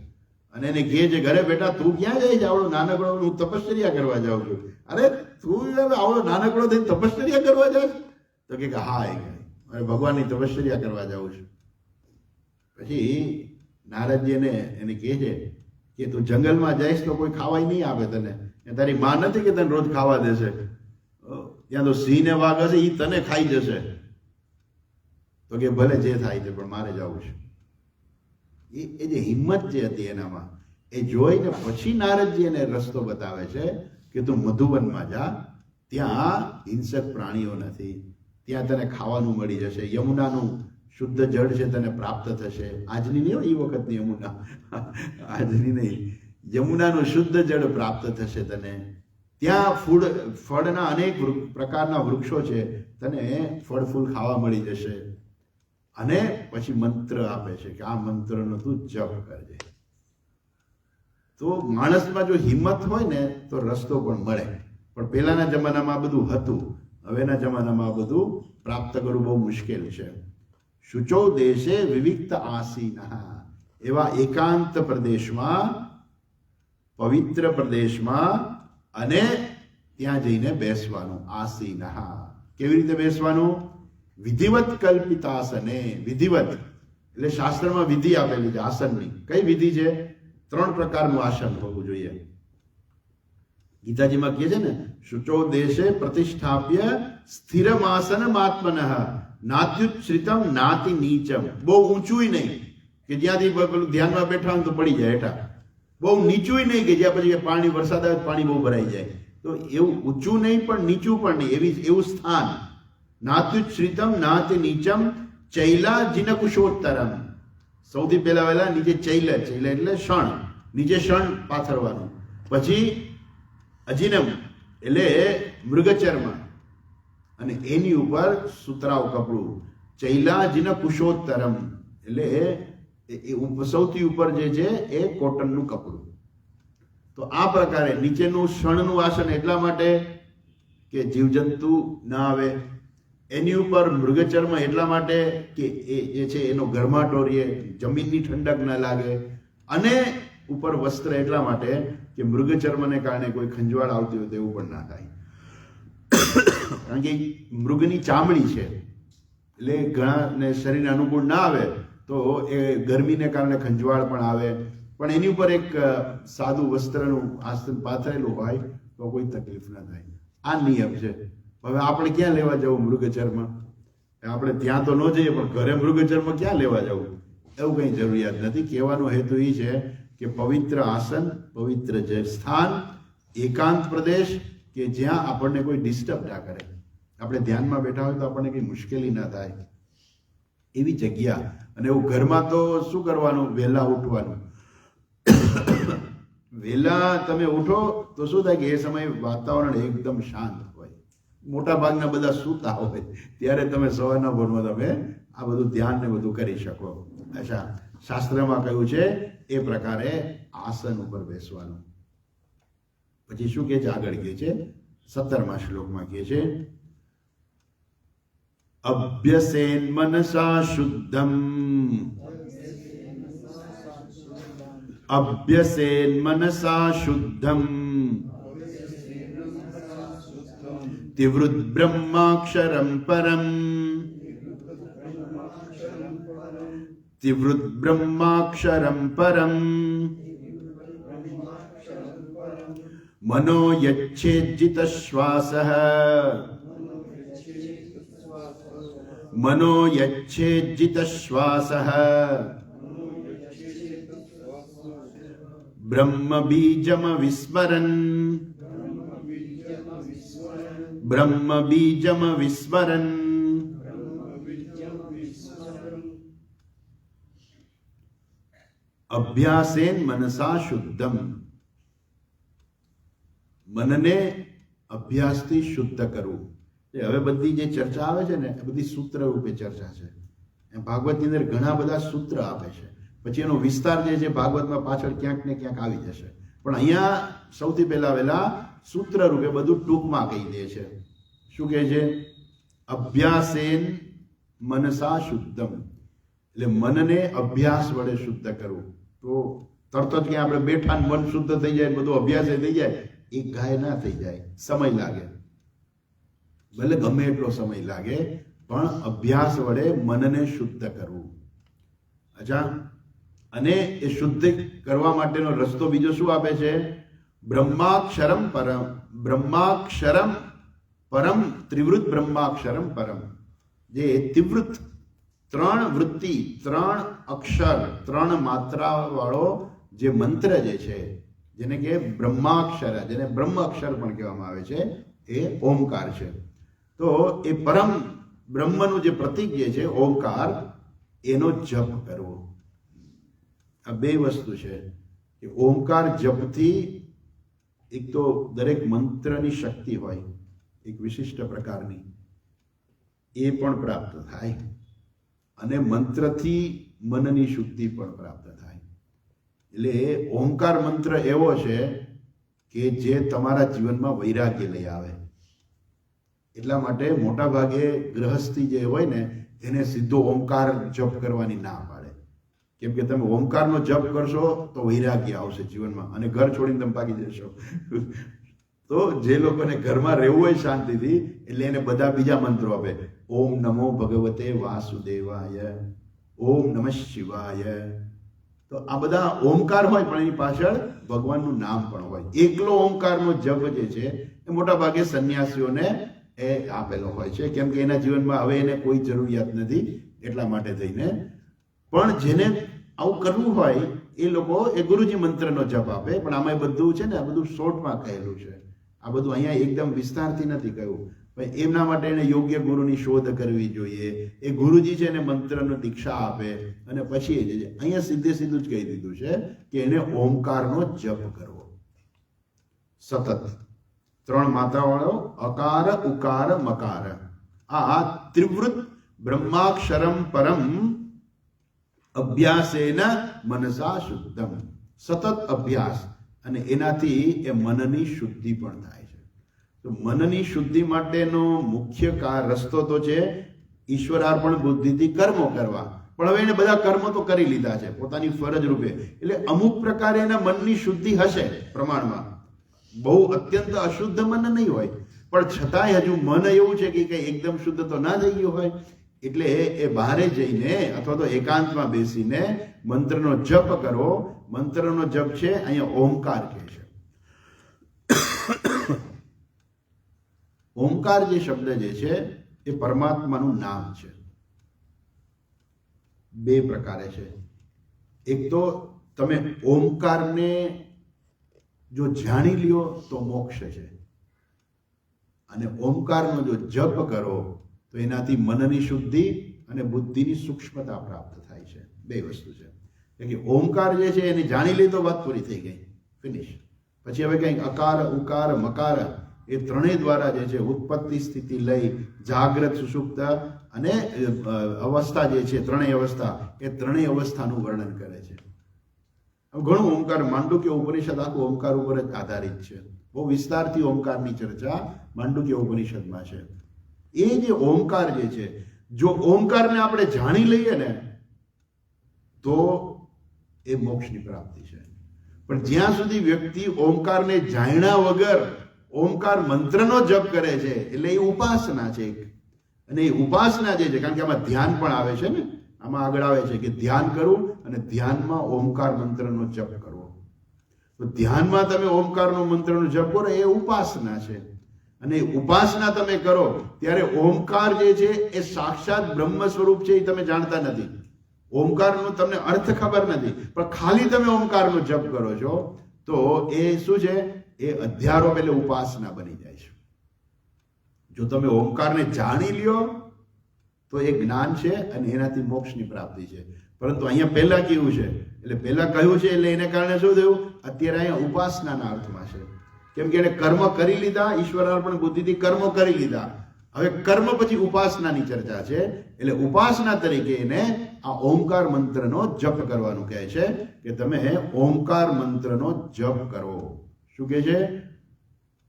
અને એને કહે છે, ઘરે બેટા તું ક્યાં જાય છે? આવડો નાનકડો, હું તપશ્ચર્યા કરવા જાઉં છું. અરે તું આવડો નાનકડો થઈને તપશ્ચર્યા કરવા જાય? તો કે હા, અરે ભગવાનની તપશ્ચર્યા કરવા જાઉં છું. પછી નારદજી એને કહે છે કે તું જંગલમાં જઈશ તો કોઈ ખાવાય નહીં આપે તને. તારી માં નથી કે તને રોજ ખાવા દેશે. ત્યાં તો સિંહ ને વાઘ હશે, એ તને ખાઈ જશે. તો કે ભલે જે થાય છે પણ મારે જવું છે. એ જે હિંમત જે હતી એનામાં, એ જોઈને પછી નારદજી એને રસ્તો બતાવે છે કે તું મધુવનમાં જા, ત્યાં હિંસક પ્રાણીઓ નથી, ત્યાં તને ખાવાનું મળી જશે, યમુનાનું શુદ્ધ જળ છે તને પ્રાપ્ત થશે. આજની નહીં હોય, એ વખતની યમુના, આજની નહીં, યમુનાનું શુદ્ધ જળ પ્રાપ્ત થશે તને. ત્યાં ફળના અનેક પ્રકારના વૃક્ષો છે, તને ફળ ફૂલ ખાવા મળી જશે. અને પછી મંત્ર આપે છે કે આ મંત્રનો તું જપ કરજે. તો માણસમાં જો હિંમત હોય ને તો રસ્તો પણ મળે. પણ પહેલાના જમાનામાં આ બધું હતું, હવેના જમાનામાં આ બધું પ્રાપ્ત કરવું બહુ મુશ્કેલ છે. શુચો દેશે વિવિક્ત આસીનઃ, એવા એકાંત પ્રદેશમાં, પવિત્ર પ્રદેશમાં, અને ત્યાં જઈને બેસવાનું. આસીનઃ કેવી રીતે બેસવાનું? વિધિવત કલ્પિતાસને. વિધિવત એટલે શાસ્ત્રમાં વિધિ આપેલી છે આસનની. કઈ વિધિ છે? 3 પ્રકારનું આસન હોવું જોઈએ. ગીતાજીમાં કહે છે ને, શુચો દેશે પ્રતિષ્ઠાપ્ય સ્થિરમાસનમ આત્મનઃ નાત્યુચ્છ્રિતમ નાતિ નીચમ. બહુ ઊંચું નહીં કે જ્યાંથી પેલું ધ્યાનમાં બેઠા હોય તો પડી જાય હેઠા, બહુ નીચું નહીં કે જ્યાં પછી પાણી, વરસાદ આવે પાણી બહુ ભરાઈ જાય. તો એવું ઊંચું નહીં પણ નીચું પણ નહીં, એવું સ્થાન. નાત્યુચ્છ્રિતમ નાતિ નીચમ ચૈલા જિનકુશોત્તરમ. સૌથી પહેલા વહેલા નીચે ચૈલા એટલે શણ, નીચે શણ પાથરવાનું. પછી અજિનમ એટલે મૃગચર્મ, અને એની ઉપર સુતરાવ કપડું. ચૈલા જિનકુશોત્તરમ એટલે સૌથી ઉપર જે છે એ કોટનનું કપડું. તો આ પ્રકારે નીચેનું શણનું આસન એટલા માટે કે જીવજંતુ ના આવે. એની ઉપર મૃગચર્મ એટલા માટે કે એ જે છે એનો ગરમાટો રહે, જમીનની ઠંડક ન લાગે. અને ઉપર વસ્ત્ર એટલા માટે કે મૃગચર્મને કારણે કોઈ ખંજવાળ આવતી હોય તેવું પણ ના થાય. કારણ કે મૃગની ચામડી છે એટલે ઘણાને શરીરને અનુકૂળ ના આવે તો એ ગરમીને કારણે ખંજવાળ પણ આવે. પણ એની ઉપર એક સાદું વસ્ત્રનું આસન પાથરેલું હોય તો કોઈ તકલીફ ના થાય. આ નિયમ છે. હવે આપણે ક્યાં લેવા જવું મૃગચર્મ? આપણે ત્યાં તો ન જઈએ પણ ઘરે મૃગચર્મ ક્યાં લેવા જવું? એવું કંઈ જરૂરિયાત નથી. કહેવાનો હેતુ એ છે કે પવિત્ર આસન, પવિત્ર સ્થાન, એકાંત પ્રદેશ કે જ્યાં આપણને કોઈ ડિસ્ટર્બ ના કરે. આપણે ધ્યાનમાં બેઠા હોય તો આપણને કંઈ મુશ્કેલી ના થાય એવી જગ્યા. અને એવું ઘરમાં તો શું કરવાનું? વહેલા ઉઠવાનું. વહેલા તમે ઉઠો તો શું થાય કે એ સમયે વાતાવરણ એકદમ શાંત હોય, મોટા ભાગના બધા સૂતા હોય, ત્યારે તમે સવારના ભોરમાં તમે આ બધું ધ્યાન ને બધું કરી શકો. અચ્છા, શાસ્ત્રમાં કહ્યું છે એ પ્રકારે આસન ઉપર બેસવાનું. પછી શું કહે છે? આગળ કહે છે 17મા શ્લોકમાં કહે છે, અભ્યસેન મનસા શુદ્ધમ, અભ્યસેન મનસા શુદ્ધમ તિવૃત બ્રહ્માક્ષરમ પરમ, તિવૃત બ્રહ્માક્ષરમ પરમ મનો યચ્છેજિત શ્વાસઃ, મનો યચ્છેજિત શ્વાસઃ બ્રહ્મ બીજમ વિસ્મરન, બ્રહ્મ બીજમ વિસ્મરન. અભ્યાસેન મનસા શુદ્ધમ, મનને અભ્યાસથી શુદ્ધ કરવું. હવે બધી જે ચર્ચા આવે છે ને એ બધી સૂત્ર રૂપે ચર્ચા છે. ભાગવતની અંદર ઘણા બધા સૂત્ર આપે છે, પછી એનો વિસ્તાર જે છે ભાગવતમાં પાછળ ક્યાંક ને ક્યાંક આવી જશે. પણ અહીંયા સૌથી પહેલા સૂત્ર રૂપે બધું ટૂંકમાં કહી દે છે. શું કહે છે? અભ્યાસેન મનસા શુદ્ધમ, એટલે મનને અભ્યાસ વડે શુદ્ધ કરવું. તો તરત જ ક્યાં આપણે બેઠા મન શુદ્ધ થઈ જાય, બધું અભ્યાસ થઈ જાય, એ ગાય ના થઈ જાય, સમય લાગે. ભલે ગમે એટલો સમય લાગે, પણ અભ્યાસ વડે મનને શુદ્ધ કરવું. અચ્છા, અને એ શુદ્ધ કરવા માટેનો રસ્તો બીજો શું આપે છે? બ્રહ્માક્ષરમ પરમ, બ્રહ્માક્ષરમ પરમ ત્રિવૃત બ્રહ્માક્ષરમ પરમ. જે તિવૃત, 3 વૃત્તિ, 3 અક્ષર, 3 માત્રા વાળો જે મંત્ર જે છે, જેને કે બ્રહ્માક્ષર, જેને બ્રહ્મ અક્ષર પણ કહેવામાં આવે છે, એ ઓમકાર છે. તો એ પરમ બ્રહ્મનું જે પ્રતીક જે છે ઓમકાર, એનો જપ કરવો. આ બે વસ્તુ છે કે ઓમકાર જપથી એક તો દરેક મંત્રની શક્તિ હોય એક વિશિષ્ટ પ્રકારની, એ પણ પ્રાપ્ત થાય, અને મંત્રથી મનની શુદ્ધિ પણ પ્રાપ્ત થાય. એટલે ઓમકાર મંત્ર એવો છે કે જે તમારા જીવનમાં વૈરાગ્ય લઈ આવે. એટલા માટે મોટા ભાગે ગ્રહસ્થી જે હોય ને એને સીધો ઓમકાર જપ કરવાની ના પાડે. કેમ કે તમે ઓમકારનો જપ કરશો તો વૈરાગ્ય આવશે જીવનમાં, અને ઘર છોડીને તમે ભાગી જશો. તો જે લોકોને ઘરમાં રહેવું હોય શાંતિથી, એટલે એને બધા બીજા મંત્રો આપે. ઓમ નમો ભગવતે વાસુદેવાય, ઓમ નમઃ શિવાય. તો આ બધા ઓમકાર હોય, પણ એની પાછળ ભગવાનનું નામ પણ હોય. એકલો ઓમકારનો જપ જે છે એ મોટા ભાગે સંન્યાસીઓને એ આપેલો હોય છે, કેમ કે એના જીવનમાં હવે એને કોઈ જરૂરિયાત નથી, એટલા માટે થઈને. પણ જેને આવું કરવું હોય એ લોકો એ ગુરુજી મંત્રનો જપ આપે. પણ આમાં બધું છે ને, આ બધું શોર્ટમાં કહેલું છે. આ બધું અહીંયા એકદમ વિસ્તારથી નથી કહ્યું. એમના માટે એને યોગ્ય ગુરુની શોધ કરવી જોઈએ. એ ગુરુજી છે એને મંત્રનો દીક્ષા આપે, અને પછી એ જે અહીંયા સીધું જ કહી દીધું છે કે એને ઓમકારનો જપ કરવો સતત. 3 માત્રાવાળો અકાર ઉકાર મકાર, આ ત્રિવૃત બ્રહ્માક્ષરમ પરમ અભ્યાસેન મનસા શુદ્ધમ. સતત અભ્યાસ, અને એનાથી એ મનની શુદ્ધિ પણ થાય છે. તો મનની શુદ્ધિ માટેનો મુખ્ય રસ્તો તો છે ઈશ્વરાર્પણ બુદ્ધિથી કર્મો કરવા. પણ હવે એને બધા કર્મો તો કરી લીધા છે પોતાની ફરજ રૂપે, એટલે અમુક પ્રકારે એના મનની શુદ્ધિ હશે પ્રમાણમાં. બહુ અત્યંત અશુદ્ધ મન નહીં હોય, પણ છતાંય હજુ મન એવું છે કે એકદમ શુદ્ધ તો ના થઈ ગયું હોય. એટલે એ બહારે જઈને અથવા તો એકાંતમાં બેસીને મંત્રનો જપ કરો. મંત્રનો જપ છે અહીંયા ઓમકાર કહે છે. ઓમકાર જે શબ્દ જે છે એ પરમાત્માનું નામ છે. 2 પ્રકારે છે. એક તો તમે ઓમકારને જો જાણી લ્યો તો મોક્ષ છે, અને ઓમકારનો જો જપ કરો તો એનાથી મનની શુદ્ધિ અને બુદ્ધિની સૂક્ષ્મતા પ્રાપ્ત થાય છે. 2 વસ્તુ છે. કે ઓમકાર જે છે એને જાણી લે તો વાત પૂરી થઈ ગઈ, ફિનિશ. પછી હવે કંઈક અકાર ઉકાર મકાર, એ ત્રણેય દ્વારા જે છે ઉત્પત્તિ સ્થિતિ લઈ જાગ્રત સુષુપ્ત અને અવસ્થા જે છે, ત્રણેય અવસ્થા, એ ત્રણેય અવસ્થાનું વર્ણન કરે છે. ઘણું ઓમકાર, માંડુક્ય ઉપનિષદ આખું ઓમકાર ઉપર જ આધારિત છે. બહુ વિસ્તારથી ઓમકારની ચર્ચા માંડુક્ય ઉપનિષદમાં છે. એ જે ઓમકાર જે છે, જો ઓમકારને આપણે જાણી લઈએ ને તો એ મોક્ષની પ્રાપ્તિ છે. પણ જ્યાં સુધી વ્યક્તિ ઓમકારને જાણ્યા વગર ઓમકાર મંત્રનો જપ કરે છે, એટલે એ ઉપાસના છે. અને એ ઉપાસના જે છે, કારણ કે આમાં ધ્યાન પણ આવે છે ને, આમાં આગળ આવે છે કે ધ્યાન કરવું અને ધ્યાનમાં ઓમકાર મંત્રનો જપ કરવો. તો ધ્યાનમાં તમે ઓમકારનો મંત્રનો જપ કરો, એ ઉપાસના છે. અને ઉપાસના તમે કરો ત્યારે ઓમકાર જે છે એ સાક્ષાત બ્રહ્મ સ્વરૂપ છે, એ તમે જાણતા નથી. ઓમકારનો તમને અર્થ ખબર નથી, પણ ખાલી તમે ઓમકારનો જપ કરો છો તો એ શું છે, એ અધ્યારોપ એટલે ઉપાસના બની જાય છે. જો તમે ઓમકારને જાણી લ્યો તો એ જ્ઞાન છે અને એનાથી મોક્ષની પ્રાપ્તિ છે. પરંતુ અહીંયા પહેલા કેવું છે એટલે પહેલા કહ્યું છે એટલે એને કારણે શું થયું? અત્યારે અહીંયા ઉપાસનાના અર્થમાં છે. કેમ કે એને કર્મ કરી લીધા, ઈશ્વરાર્પણ બુદ્ધિથી કર્મો કરી લીધા. હવે કર્મ પછી ઉપાસનાની ચર્ચા છે. એટલે ઉપાસના તરીકે એને આ ઓમકાર મંત્રનો જપ કરવાનું કહે છે કે તમે ઓમકાર મંત્રનો જપ કરો. શું કહે છે?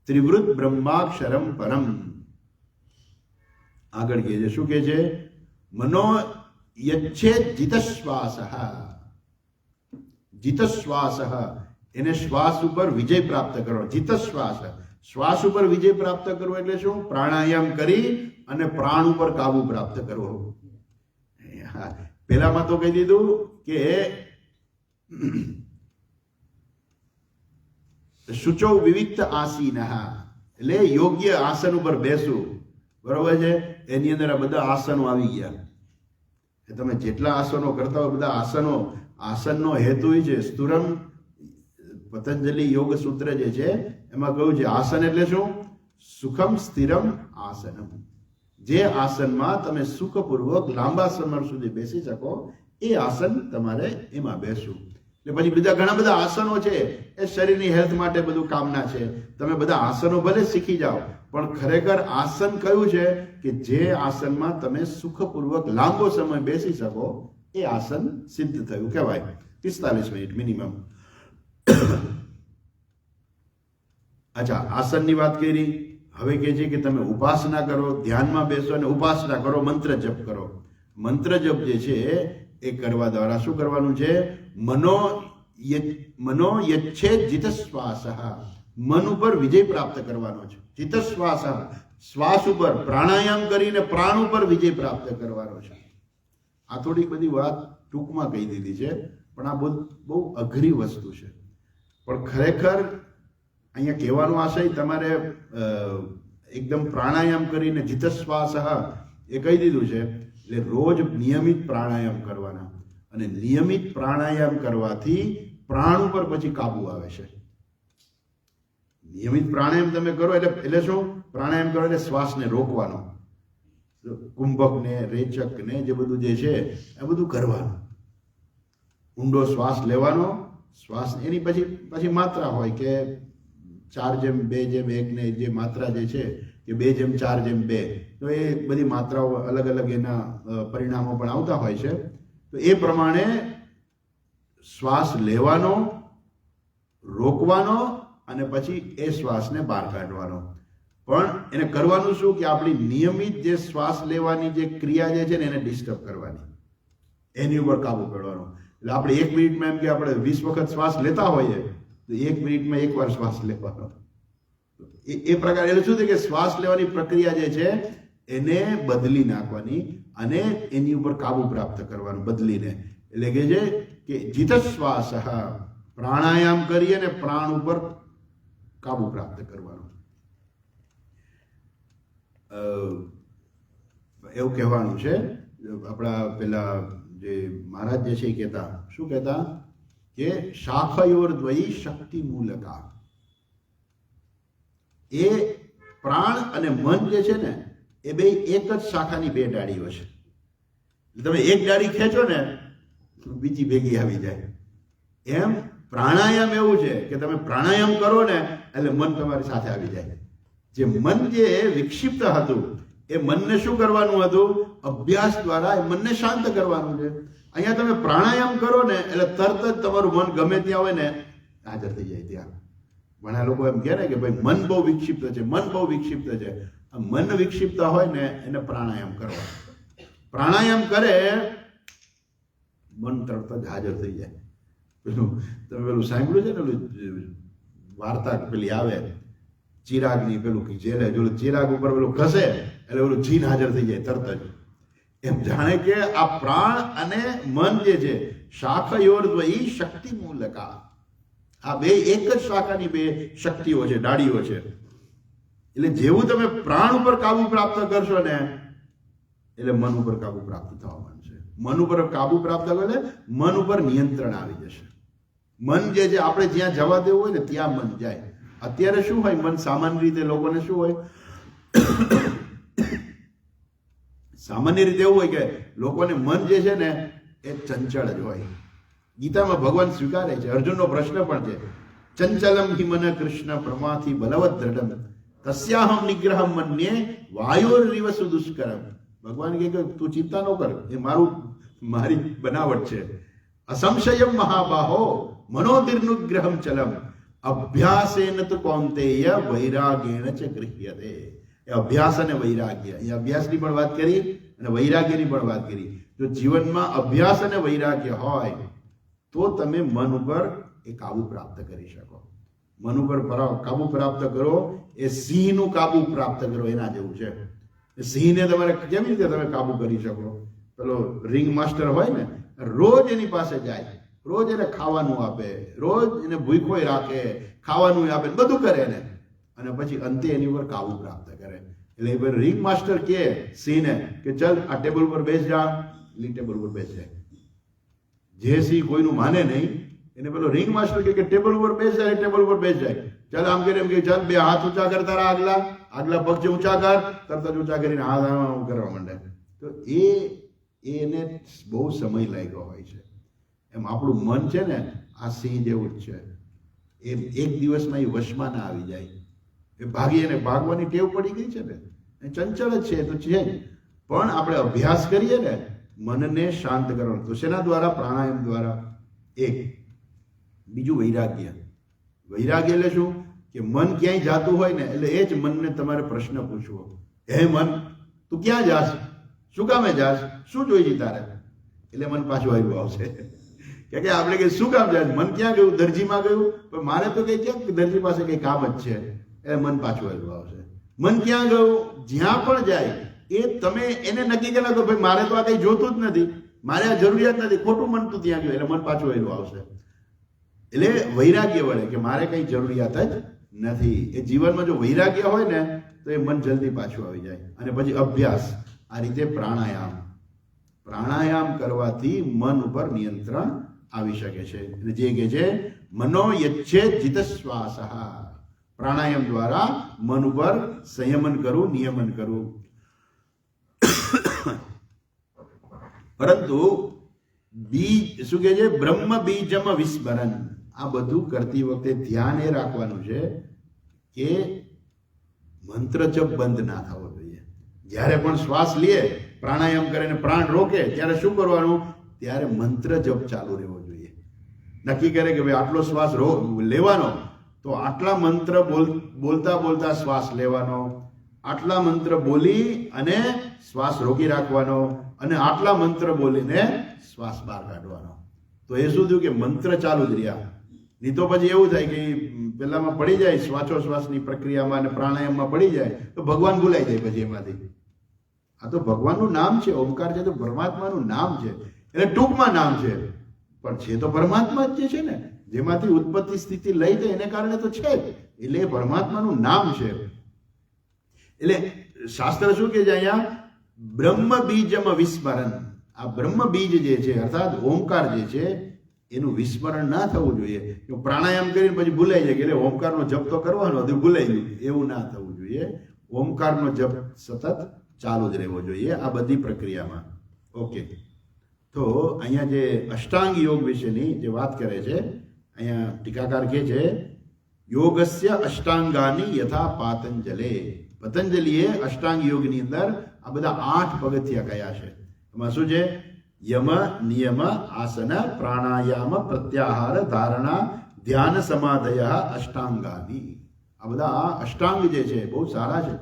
ત્રિવૃત બ્રહ્માક્ષરમ પરમ. આગળ કહે છે, શું કહે છે? મનો યચ્છેદ જીતશ્વાસ. જીતશ્વાસ એને શ્વાસ ઉપર વિજય પ્રાપ્ત કરો. જીતશ્વાસ, શ્વાસ ઉપર વિજય પ્રાપ્ત કરવો એટલે શું? પ્રાણાયામ કરી અને પ્રાણ ઉપર કાબુ પ્રાપ્ત કરવો. પેલામાં તો કહી દીધું કે શુચો વિવિક્ત આસીન, એટલે યોગ્ય આસન ઉપર બેસવું. બરોબર છે? એની અંદર આ બધા આસનો આવી ગયા. તમે જેટલા આસનો કરતા હોય બધા આસનનો હેતુ છે સ્થુરમ. પતંજલિ યોગ સૂત્ર જે છે એમાં કહ્યું છે આસન એટલે શું? સુખમ સ્થિરમ આસનમ. જે આસનમાં તમે સુખપૂર્વક લાંબા સમય સુધી બેસી શકો એ આસન તમારે એમાં બેસવું. એટલે પછી બીજા ઘણા બધા આસનો છે એ શરીરની હેલ્થ માટે બધું કામના છે. તમે બધા આસનો ભલે શીખી જાઓ પણ ખરેખર આસન કયું છે કે જે આસનમાં તમે સુખપૂર્વક લાંબો સમય બેસી શકો એ આસન સિદ્ધ થયું કહેવાય. 45 મિનિટ મિનિમમ. અચ્છા, આસનની વાત કરી. હવે કહે છે કે તમે ઉપાસના કરો, ધ્યાનમાં બેસો અને ઉપાસના કરો, મંત્ર જપ કરો. મંત્ર જપ જે છે એ કરવા દ્વારા શું કરવાનું છે? મનો યચ્છેદ જીતશ્વાસ. મન ઉપર વિજય પ્રાપ્ત કરવાનો છે. જીતશ્વાસ, શ્વાસ ઉપર પ્રાણાયામ કરીને પ્રાણ ઉપર વિજય પ્રાપ્ત કરવાનો છે. આ થોડીક બધી વાત ટૂંકમાં કહી દીધી છે પણ આ બહુ અઘરી વસ્તુ છે. પણ ખરેખર અહીંયા કહેવાનો આશય તમારે એકદમ પ્રાણાયામ કરીને જીતશ્વાસ એ કહી દીધું છે. એટલે રોજ નિયમિત પ્રાણાયામ કરવાના અને નિયમિત પ્રાણાયામ કરવાથી પ્રાણ ઉપર પછી કાબુ આવે છે. નિયમિત પ્રાણાયામ તમે કરો એટલે શું? પ્રાણાયામ કરો એટલે શ્વાસને રોકવાનો, કુંભક ને રેચક ને જે બધું જે છે એ બધું કરવાનું. ઊંડો શ્વાસ લેવાનો, શ્વાસ એની પછી માત્રા હોય કે 4:2:1 ને જે માત્રા જે છે કે 2:4:2, તો એ બધી માત્રાઓ અલગ અલગ એના પરિણામો પણ આવતા હોય છે. તો એ પ્રમાણે શ્વાસ લેવાનો, રોકવાનો અને પછી એ શ્વાસને બહાર કાઢવાનો. પણ એને કરવાનું શું કે આપણી નિયમિત જે શ્વાસ લેવાની જે ક્રિયા જે છે ને એને ડિસ્ટર્બ કરવાની, એની ઉપર કાબુ કરવાનો. એટલે આપણે 1 મિનિટમાં એમ કે આપણે 20 વખત શ્વાસ લેતા હોઈએ તો 1 મિનિટમાં એકવાર શ્વાસ લેવાનો. એ પ્રકાર એટલે શું છે કે શ્વાસ લેવાની પ્રક્રિયા જે છે એને બદલી નાખવાની અને એની ઉપર કાબુ પ્રાપ્ત કરવાનો બદલીને. એટલે કે છે કે જીત શ્વાસ, પ્રાણાયામ કરી અને પ્રાણ ઉપર કાબુ પ્રાપ્ત કરવાનો. એવું કહેવાનું છે. આપણા પેલા જે મહારાજ જે છે એ કહેતા, શું કહેતા કે શાખયોર દ્વયી શક્તિ મૂલકા. એ પ્રાણ અને મન જે છે ને એ બે એક જ શાખાની 2 ડાળીઓ છે. તમે એક ડાળી ખેંચો ને બીજી ભેગી આવી જાય. એમ પ્રાણાયામ એવું છે કે તમે પ્રાણાયામ કરો ને એટલે મન તમારી સાથે આવી જાય. જે મન જે વિક્ષિપ્ત હતું એ મનને શું કરવાનું હતું? અભ્યાસ દ્વારા એ મનને શાંત કરવાનું છે. અહીંયા તમે પ્રાણાયામ કરો ને એટલે તરત જ તમારું મન ગમે ત્યાં હોય ને હાજર થઈ જાય ત્યાં. ઘણા લોકો એમ કહે ને કે ભાઈ મન બહુ વિક્ષિપ્ત છે, મન બહુ વિક્ષિપ્ત છે. મન વિક્ષિપ્ત હોય ને એને પ્રાણાયામ કરવા. પ્રાણાયામ કરે મન તરત જ હાજર થઈ જાય. તમે પેલું સાંભળ્યું છે ને પેલું વાર્તા પેલી આવે ચિરાગની, પેલું જેને જો ચિરાગ ઉપર પેલું ઘસે એટલે પેલું જીન હાજર થઈ જાય તરત જ. એમ જાણે કે આ પ્રાણ અને મન જે છે શાખયોર દ્વયી શક્તિ મૂલકા, આ બે એક જ શાખાની 2 શક્તિઓ છે, ડાળીઓ છે. એટલે જેવું તમે પ્રાણ ઉપર કાબુ પ્રાપ્ત કરશો ને એટલે મન ઉપર કાબુ પ્રાપ્ત થવાનું છે. મન ઉપર કાબુ પ્રાપ્ત કરો એટલે મન ઉપર નિયંત્રણ આવી જશે. મન જે છે આપણે જ્યાં જવા દેવું હોય ને ત્યાં મન જાય. અત્યારે શું હોય મન સામાન્ય રીતે લોકોને શું હોય? સામાન્ય રીતે એવું હોય કે લોકોને મન જે છે ને એ ચંચળ જ હોય. ગીતામાં ભગવાન સ્વીકારે છે. અર્જુનનો પ્રશ્ન પણ છે, ચંચલમ હિ મન કૃષ્ણ પ્રમાથી બલવત દ્રઢમ તસ્યાહમ નિગ્રહમ મન્યે વાયોરિવ સુદુષ્કરમ. ભગવાન કહે કે તું ચિંતા ન કર, એ મારી બનાવટ છે. અસંશયમ મહાબાહો મનોદિર્નુગ્રહમ ચલમ અભ્યાસેન તો કૌંતેય વૈરાગ્યેન ચ ગૃહ્યતે. એ અભ્યાસ અને વૈરાગ્ય, એ અભ્યાસની પણ વાત કરી અને વૈરાગ્યની પણ વાત કરી. જો જીવનમાં અભ્યાસ અને વૈરાગ્ય હોય તો તમે મન ઉપર એ કાબુ પ્રાપ્ત કરી શકો. મન ઉપર કાબુ પ્રાપ્ત કરો એ સિંહનું કાબુ પ્રાપ્ત કરો એના જેવું છે. સિંહને તમારે કેવી રીતે તમે કાબુ કરી શકો? પેલો રિંગ માસ્ટર હોય ને, રોજ એની પાસે જાય, રોજ એને ખાવાનું આપે, રોજ એને ભૂખોય રાખે, ખાવાનું આપે, બધું કરે એને, અને પછી અંતે એની ઉપર કાબુ પ્રાપ્ત કરે. એટલે રિંગ માસ્ટર કે સિંહને કે ચલ આ ટેબલ પર બેસ જા, એટલે ટેબલ પર બેસ જાય. જે સિંહ કોઈનું માને નહીં એને પેલો રિંગ માસ્ટર કે ટેબલ ઉપર બેસ જાય, ટેબલ ઉપર બેસ જાય. ચાલ આમ કરે એમ કે ચાલ બે હાથ ઊંચા કર, તારા આગલા પગ જે ઊંચા કર, તરત જ ઊંચા કરીને હાથ આમ કરવા માંડે. તો એને બહુ સમય લાગ્યો હોય છે. એમ આપણું મન છે ને, આ સિંહ જેવું જ છે. એ એક દિવસમાં એ વશમાં ના આવી જાય. એ ભાગવાની ટેવ પડી ગઈ છે ને, એ ચંચળ જ છે તો છે જ. પણ આપણે અભ્યાસ કરીએ ને મનને શાંત કરવાનું, તો શેના દ્વારા? પ્રાણાયામ દ્વારા. એક બીજું વૈરાગ્ય. વૈરાગ્ય એટલે શું? કે મન ક્યાંય જાતું હોય ને એટલે એ જ મનને તમારે પ્રશ્ન પૂછવો, હે મન તું ક્યાં જાસ? શું કામે જાસ? શું જોઈ છે તારે? એટલે મન પાછું આવ્યું આવશે કે આપણે કે શું કામ જાય? મન ક્યાં ગયું? દરજીમાં ગયું, પણ મારે તો કઈ ક્યાં દરજી પાસે કઈ કામ જ છે. એટલે મન પાછું આવ્યું આવશે. મન ક્યાં ગયું? જ્યાં પણ જાય એ તમે એને નક્કી કરી નાખો, ભાઈ મારે તો આ કઈ જોતું જ નથી, મારે આ જરૂરિયાત નથી, ખોટું મન તું ત્યાં ગયું, એટલે મન પાછું આવ્યું આવશે. એટલે વૈરાગ્ય વળે કે મારે કઈ જરૂરિયાત જ નથી. એ જીવનમાં જો વૈરાગ્ય હોય ને તો એ મન જલ્દી પાછું આવી જાય. અને પછી અભ્યાસ, આ રીતે પ્રાણાયામ કરવાથી મન ઉપર નિયંત્રણ આવી શકે છે. એટલે જે કે છે મનો યચ્છેદ જિત શ્વાસ. પ્રાણાયામ દ્વારા મન ઉપર સંયમન કરવું, નિયમન કરવું. પરંતુ બીજ શું કે છે? બ્રહ્મ બીજમ વિસ્મરણ. આ બધું કરતી વખતે ધ્યાન એ રાખવાનું છે કે મંત્ર જપ બંધ ના થવો જોઈએ. જ્યારે પણ શ્વાસ લે, પ્રાણાયામ કરીને પ્રાણ રોકે, ત્યારે શું કરવાનું? ત્યારે મંત્ર જપ ચાલુ રહેવો જોઈએ. નક્કી કરે કે ભાઈ આટલો શ્વાસ લેવાનો, તો આટલા મંત્ર બોલતા બોલતા શ્વાસ લેવાનો, આટલા મંત્ર બોલી અને શ્વાસ રોકી રાખવાનો, અને આટલા મંત્ર બોલીને શ્વાસ બહાર કાઢવાનો. તો એ શું થયું કે મંત્ર ચાલુ જ રહ્યા. નહીં તો પછી એવું થાય કે પેલામાં પડી જાય, શ્વાસોશ્વાસની પ્રક્રિયામાં અને પ્રાણાયામમાં પડી જાય તો ભગવાન ભૂલાઈ જાય પછી એમાંથી. આ તો ભગવાનનું નામ છે, ઓમકાર છે તો પરમાત્માનું નામ છે. એટલે ટૂંકમાં નામ છે, પણ છે તો પરમાત્મા જ છે ને, જેમાંથી ઉત્પત્તિ સ્થિતિ લઈ જાય એને કારણે તો છે જ. એટલે એ પરમાત્માનું નામ છે. એટલે શાસ્ત્ર શું કે છે અહીંયા? બ્રહ્મ બીજમ વિસ્મરણ. આ બ્રહ્મ બીજ જે છે અર્થાત ઓમકાર જે છે એનું વિસ્મરણ ના થવું જોઈએ. પ્રાણાયામ કરીને પછી ભૂલાઈ જાય એટલે ઓમકારનો જપ તો કરવાનો હતું, ભૂલાઈ ગયું, એવું ના થવું જોઈએ. ઓમકારનો જપ સતત ચાલુ જ રહેવો જોઈએ આ બધી પ્રક્રિયામાં. ઓકે, તો અહીંયા જે અષ્ટાંગ યોગ વિશેની જે વાત કરે છે, અહીંયા ટીકાકાર કહે છે યોગસ્ય અષ્ટાંગાની યથા પાતંજલે. પતંજલિએ અષ્ટાંગ યોગની અંદર આ બધા 8 પગથિયા કયા છે. એમાં શું છે? યમ, નિયમ, આસન, પ્રાણાયામ, પ્રત્યાહાર, ધારણા, ધ્યાન, સમાધય, અષ્ટાંગાની. આ બધા અષ્ટાંગ જે છે બહુ સારા છે,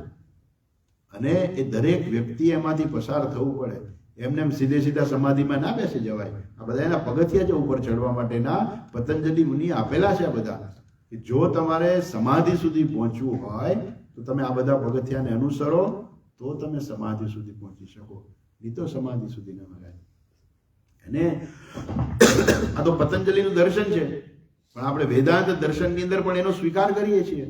અને એ દરેક વ્યક્તિ એમાંથી પસાર થવું પડે. એમને સીધે સમાધિમાં ના બેસી જવાય. આ બધા એના પગથિયા છે ઉપર ચડવા માટેના. પતંજલિ મુનિ આપેલા છે આ બધા. જો તમારે સમાધિ સુધી પહોંચવું હોય તો તમે આ બધા પગથિયાને અનુસરો તો તમે સમાધિ સુધી પહોંચી શકો, નહીં તો સમાધિ સુધી ન મળે. અને આ તો પતંજલિનું દર્શન છે, પણ આપણે વેદાંત દર્શનની અંદર પણ એનો સ્વીકાર કરીએ છીએ.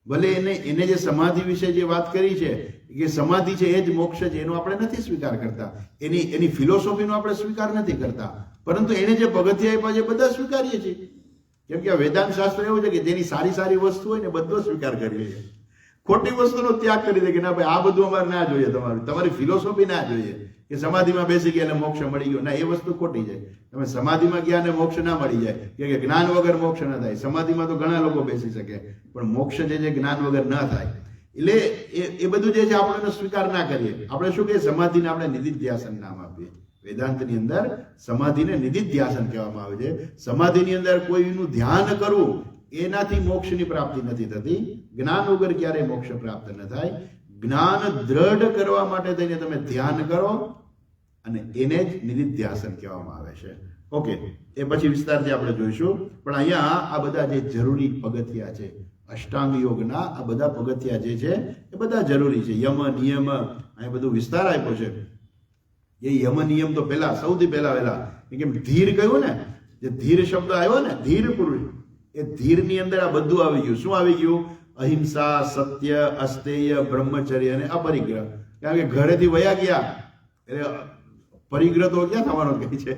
ભલે એને જે સમાધિ વિશે જે વાત કરી છે કે સમાધિ છે એ જ મોક્ષ છે, એનો આપણે નથી સ્વીકાર કરતા. એની ફિલોસોફીનો આપણે સ્વીકાર નથી કરતા, પરંતુ એને જે પગથિયા આપ્યા છે બધા સ્વીકારીએ છીએ. કેમ કે આ વેદાંત શાસ્ત્ર એવું છે કે જેની સારી વસ્તુ હોય ને બધો સ્વીકાર કરીએ છીએ. ખોટી વસ્તુનો ત્યાગ કરી દે કે ના ભાઈ આ બધું અમારે ના જોઈએ, તમારી ફિલોસોફી ના જોઈએ કે સમાધિમાં બેસી ગયા એટલે મોક્ષ મળી ગયો. ના, એ વસ્તુ ખોટી છે. તમે સમાધિમાં ગયા અને મોક્ષ ના મળી જાય, કે જ્ઞાન વગર મોક્ષ ના થાય. સમાધિમાં તો ઘણા લોકો બેસી શકે, પણ મોક્ષ જે છે જ્ઞાન વગર ના થાય. એટલે એ બધું જે છે આપણે એનો સ્વીકાર ના કરીએ. આપણે શું કહીએ, સમાધિને આપણે નિધિધ્યાસન નામ આપીએ. વેદાંતની અંદર સમાધિને નિધિધ્યાસન કહેવામાં આવે છે. સમાધિની અંદર કોઈનું ધ્યાન કરવું એનાથી મોક્ષની પ્રાપ્તિ નથી થતી. જ્ઞાન વગર ક્યારેય મોક્ષ પ્રાપ્ત ન થાય. જ્ઞાન દ્રઢ કરવા માટે થઈને તમે ધ્યાન કરો અને એને જ નિધિધ્યાસન કહેવામાં આવે છે. ઓકે, એ પછી વિસ્તારથી આપણે જોઈશું. પણ અહીંયા આ બધા જે જરૂરી પગથિયા છે અષ્ટાંગ યોગના, આ બધા પગથિયા જે છે એ બધા જરૂરી છે. યમ નિયમ અહીં બધું વિસ્તાર આપ્યો છે. એ યમ નિયમ તો પહેલા સૌથી પહેલા કેમ ધીર કહ્યું ને, જે ધીર શબ્દ આવ્યો ને, ધીર પુરુષ, એ ધીરની અંદર આ બધું આવી ગયું. શું આવી ગયું? અહિંસા, સત્ય, અસ્તેય, બ્રહ્મચર્ય અને અપરિગ્રહ. કારણ કે ઘરેથી વયા ગયા એટલે પરિગ્રહ તો ક્યાં થવાનો કહે છે?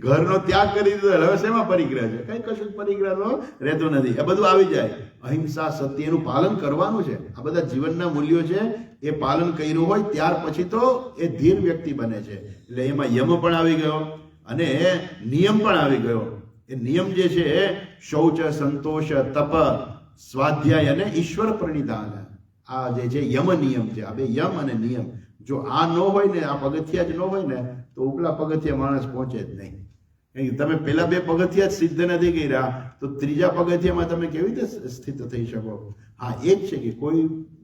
ઘરનો ત્યાગ કરી દીધો, હવે શેમાં પરિગ્રહ છે? કઈ કશું પરિગ્રહ તો રહેતો નથી. આ બધું આવી જાય. અહિંસા, સત્ય, એનું પાલન કરવાનું છે. આ બધા જીવનના મૂલ્યો છે, એ પાલન કર્યું હોય ત્યાર પછી તો એ ધીર વ્યક્તિ બને છે. એટલે એમાં યમ પણ આવી ગયો અને નિયમ પણ આવી ગયો. એ નિયમ જે છે શૌચ, સંતોષ, તપ, સ્વાધ્યાય અને ઈશ્વર પ્રણિધાન, આ જે છે યમ નિયમ છે. આ બે યમ અને નિયમ, જો આ ન હોય ને, આ પગથિયા જ ન હોય ને, તો ઉપલા પગથિયા માણસ પહોંચે જ નહીં. તમે પેલા બે પગથિયા જ સિદ્ધ નથી કર્યા તો ત્રીજા પગથિયામાં તમે કેવી રીતે સ્થિત થઈ શકો? હા, એ જ છે કે કોઈ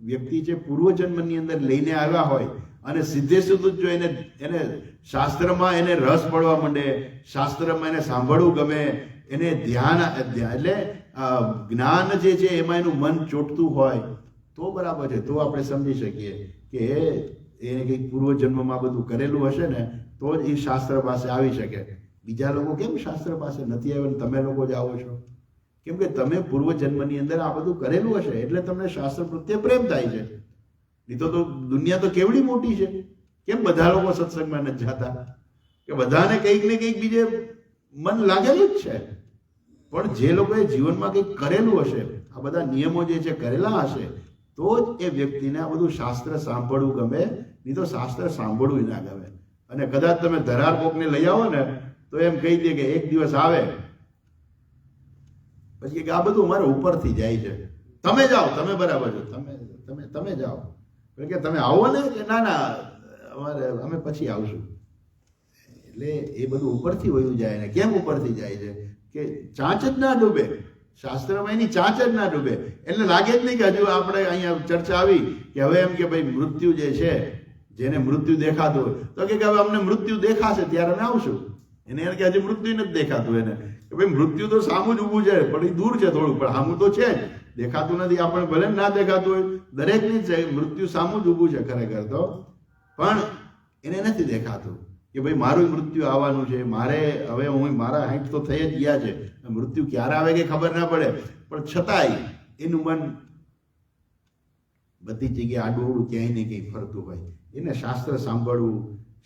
વ્યક્તિ છે પૂર્વજન્મની અંદર લઈને આવ્યા હોય અને સીધે સીધું જો એને શાસ્ત્રમાં એને રસ પડવા માંડે, શાસ્ત્રમાં એને સાંભળવું ગમે, એને ધ્યાન એટલે જ્ઞાન જે છે એમાં એનું મન ચોંટતું હોય તો બરાબર છે. તો આપણે સમજી શકીએ કે એને કંઈક પૂર્વજન્મમાં બધું કરેલું હશે ને તો જ એ શાસ્ત્ર પાસે આવી શકે. બીજા લોકો કેમ શાસ્ત્ર પાસે નથી આવ્યા, તમે લોકો જ આવો છો? કેમ કે તમે પૂર્વજન્મની અંદર આ બધું કરેલું હશે એટલે તમને શાસ્ત્ર પ્રત્યે પ્રેમ થાય છે. નહીં તો દુનિયા તો કેવડી મોટી છે. કેમ બધા લોકો સત્સંગમાં નથી જતા? કે બધાને કંઈક ને કંઈક બીજે મન લાગેલું જ છે. પણ જે લોકોએ જીવનમાં કંઈક કરેલું હશે, આ બધા નિયમો જે છે કરેલા હશે, તો જ એ વ્યક્તિને આ બધું શાસ્ત્ર સાંભળવું ગમે. નહીં તો શાસ્ત્ર સાંભળવું ના ગમે. અને કદાચ તમે ધરાર કોકને લઈ આવો ને તો એમ કહી દે કે એક દિવસ આવે પછી કે આ બધું મારે ઉપરથી જાય છે, તમે જાઓ, તમે બરાબર છો, તમે જાઓ. કે તમે આવો ને કે ના ના અમે પછી આવશું. એટલે એ બધું ઉપરથી વયું જાય ને. કેમ ઉપરથી જાય છે? કે ચાંચ જ ના ડૂબે, શાસ્ત્રમાં એની ચાંચ જ ના ડૂબે. એટલે લાગે જ નહીં કે હજુ આપણે અહીંયા ચર્ચા આવી કે હવે એમ કે ભાઈ મૃત્યુ જે છે, જેને મૃત્યુ દેખાતું હોય તો કે હવે અમને મૃત્યુ દેખાશે ત્યારે અમે આવશું. એને કે હજી મૃત્યુ નથી દેખાતું. એને કે ભાઈ મૃત્યુ તો સામું જ ઊભું છે, પણ એ દૂર છે થોડું, પણ સામું તો છે જ, દેખાતું નથી. આપણે ભલે ના દેખાતું હોય, દરેકની છે મૃત્યુ સામું જ ઊભું છે ખરેખર તો, પણ એને નથી દેખાતું કે ભાઈ મારું મૃત્યુ આવવાનું છે, મારે હવે મારા 60 તો થઈ જ ગયા છે, મૃત્યુ ક્યારે આવે કે ખબર ના પડે. પણ છતાંય એનું મન બધી જગ્યાએ આડું ક્યાંય ને ક્યાંય ફરતું હોય. એને શાસ્ત્ર સાંભળવું,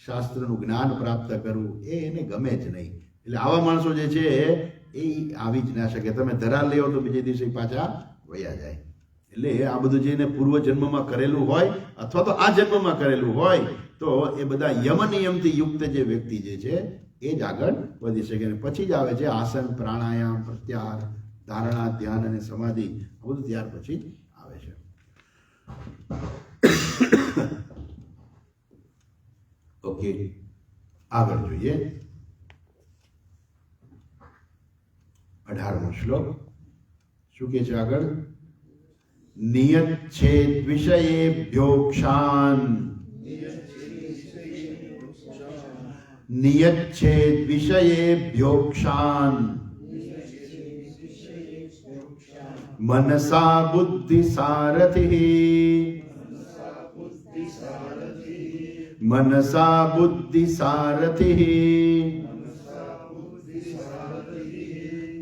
શાસ્ત્રનું જ્ઞાન પ્રાપ્ત કરવું એ એને ગમે જ નહીં. એટલે આવા માણસો જે છે એ આવી જ ના શકે. તમે ધરાર લેવો તો બીજે દિવસે પાછા વયા જાય. એટલે આ બધું જે એને પૂર્વ જન્મમાં કરેલું હોય અથવા તો આ જન્મમાં કરેલું હોય તો એ બધા યમ નિયમથી યુક્ત જે વ્યક્તિ જે છે એ જ આગળ વધી શકે. અને પછી જ આવે છે આસન, પ્રાણાયામ, પ્રત્યાહાર, ધારણા, ધ્યાન અને સમાધિ. આ બધું ત્યાર પછી જ આવે છે. ઓકે, આગળ જોઈએ 18મો શ્લોક. શું કે છે આગળ? નિયચ્છેદ વિષયેભ્યોક્ષાન, નિયચ્છેદ વિષયેભ્યોક્ષાન મનસા બુદ્ધિ સારથિ, મનસા બુદ્ધિ સારથિ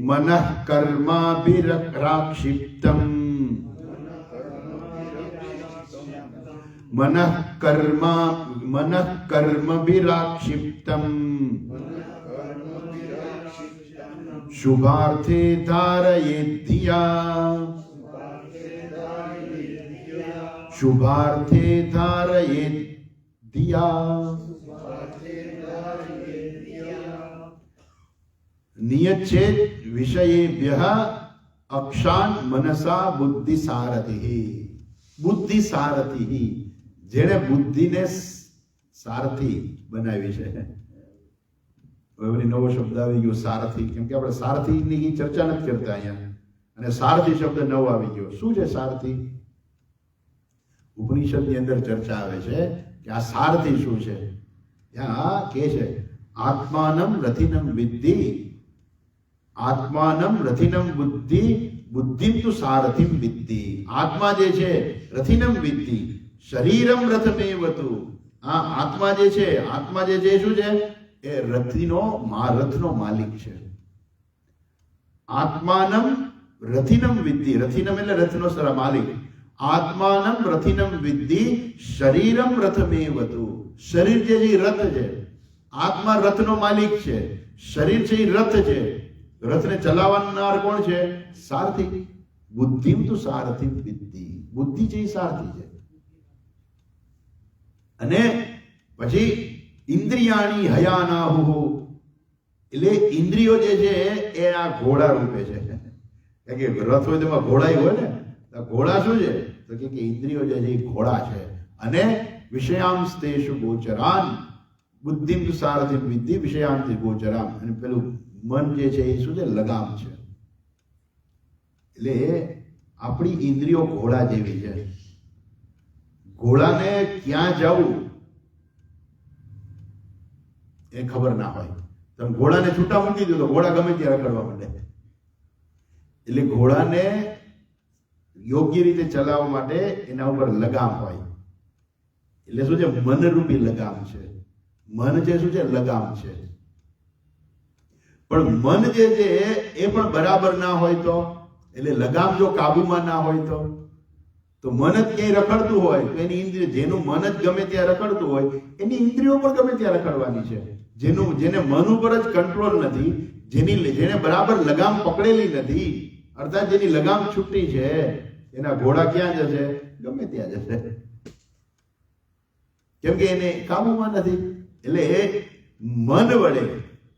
મનઃ કર્માભિરાક્ષિપ્તમ, મનઃ કર્મભિરાક્ષિપ્તમ શુભાર્થે ધારયેદ્ ધિયા, શુભાર્થે ધારયેત ધિયા નિયચ્છેદ વિષયેભ્યઃ અક્ષાન મનસા બુદ્ધિ સારથિ. બુદ્ધિ સારથિ, જેણે બુદ્ધિને સારથી બનાવી છે. હવે નવો શબ્દ આવી ગયો સારથી, કેમ કે આપણે સારથીની ચર્ચા નથી કરતા અહીંયા, અને સારથી શબ્દ નવો આવી ગયો. શું છે સારથી? ઉપનિષદની અંદર ચર્ચા આવે છે કે આ સારથી શું છે. ત્યાં કે છે આત્માનમ રથિનમ વિદ્ધિ, આત્માનમ રથિનમ બુદ્ધિ, બુદ્ધિમ તુ સારથિમ વિદ્ધિ. આત્મા જે છે રથિનમ વિદ્ધિ, શરીરમ રથમેવતુ. આ આત્મા જે છે, આત્મા જે છે શું છે? એ રથનો માલિક છે. આત્માનમ રથિનમ વિદ્ધિ, રથિનમ એટલે રથનો માલિક. આત્માનમ રથિનમ વિદ્ધિ શરીરમ રથમેવતુ. શરીર જે છે રથ છે. આત્મા રથનો માલિક છે, શરીર છે એ રથ છે. રથને ચલાવનાર કોણ છે? સારથી. બુદ્ધિમ તુ સારથિમ વિદ્ધિ. બુદ્ધિ છે એ સારથી છે. અને પછી ઇન્દ્રિયાણી હયાનાહુ, એટલે ઇન્દ્રિયો જે છે એ આ ઘોડા રૂપે છે. કે રથ હોય તેમાં ઘોડા હોય ને, ઘોડા શું છે? તો કે ઇન્દ્રિયો જે છે એ ઘોડા છે. અને વિષયાંસ્તેષુ ગોચરાન બુદ્ધિમ તુ સારથિમ વિદ્ધિ વિષયાંતિ ગોચરામ. અને પેલું મન જે છે એ શું છે? લગામ છે. એટલે આપણી ઇન્દ્રિયો ઘોડા જેવી છે. ઘોડાને ક્યાં જવું એ ખબર ના હોય. તમે ઘોડાને છૂટા મૂકી દો તો ઘોડા ગમે ત્યાં રખડવા માંડે. એટલે ઘોડાને યોગ્ય રીતે ચલાવવા માટે એના ઉપર લગામ હોય. એટલે શું છે? મનરૂપી લગામ છે. મન જે શું છે? લગામ છે. પણ મન જે છે એ પણ બરાબર ના હોય તો, એટલે લગામ જો કાબુમાં ના હોય તો મન જ ક્યાંય રખડતું હોય તો એની ઇન્દ્રિય, જેનું મન જ ગમે ત્યાં રખડતું હોય એની ઇન્દ્રિયો પણ ગમે ત્યાં રખડવાની છે. જેને મન ઉપર જ કંટ્રોલ નથી, જેને બરાબર લગામ પકડેલી નથી, અર્થાત જેની લગામ છૂટી છે, એના ઘોડા ક્યાં જશે? ગમે ત્યાં જશે, કેમ કે એને કાબુમાં નથી. એટલે મન વડે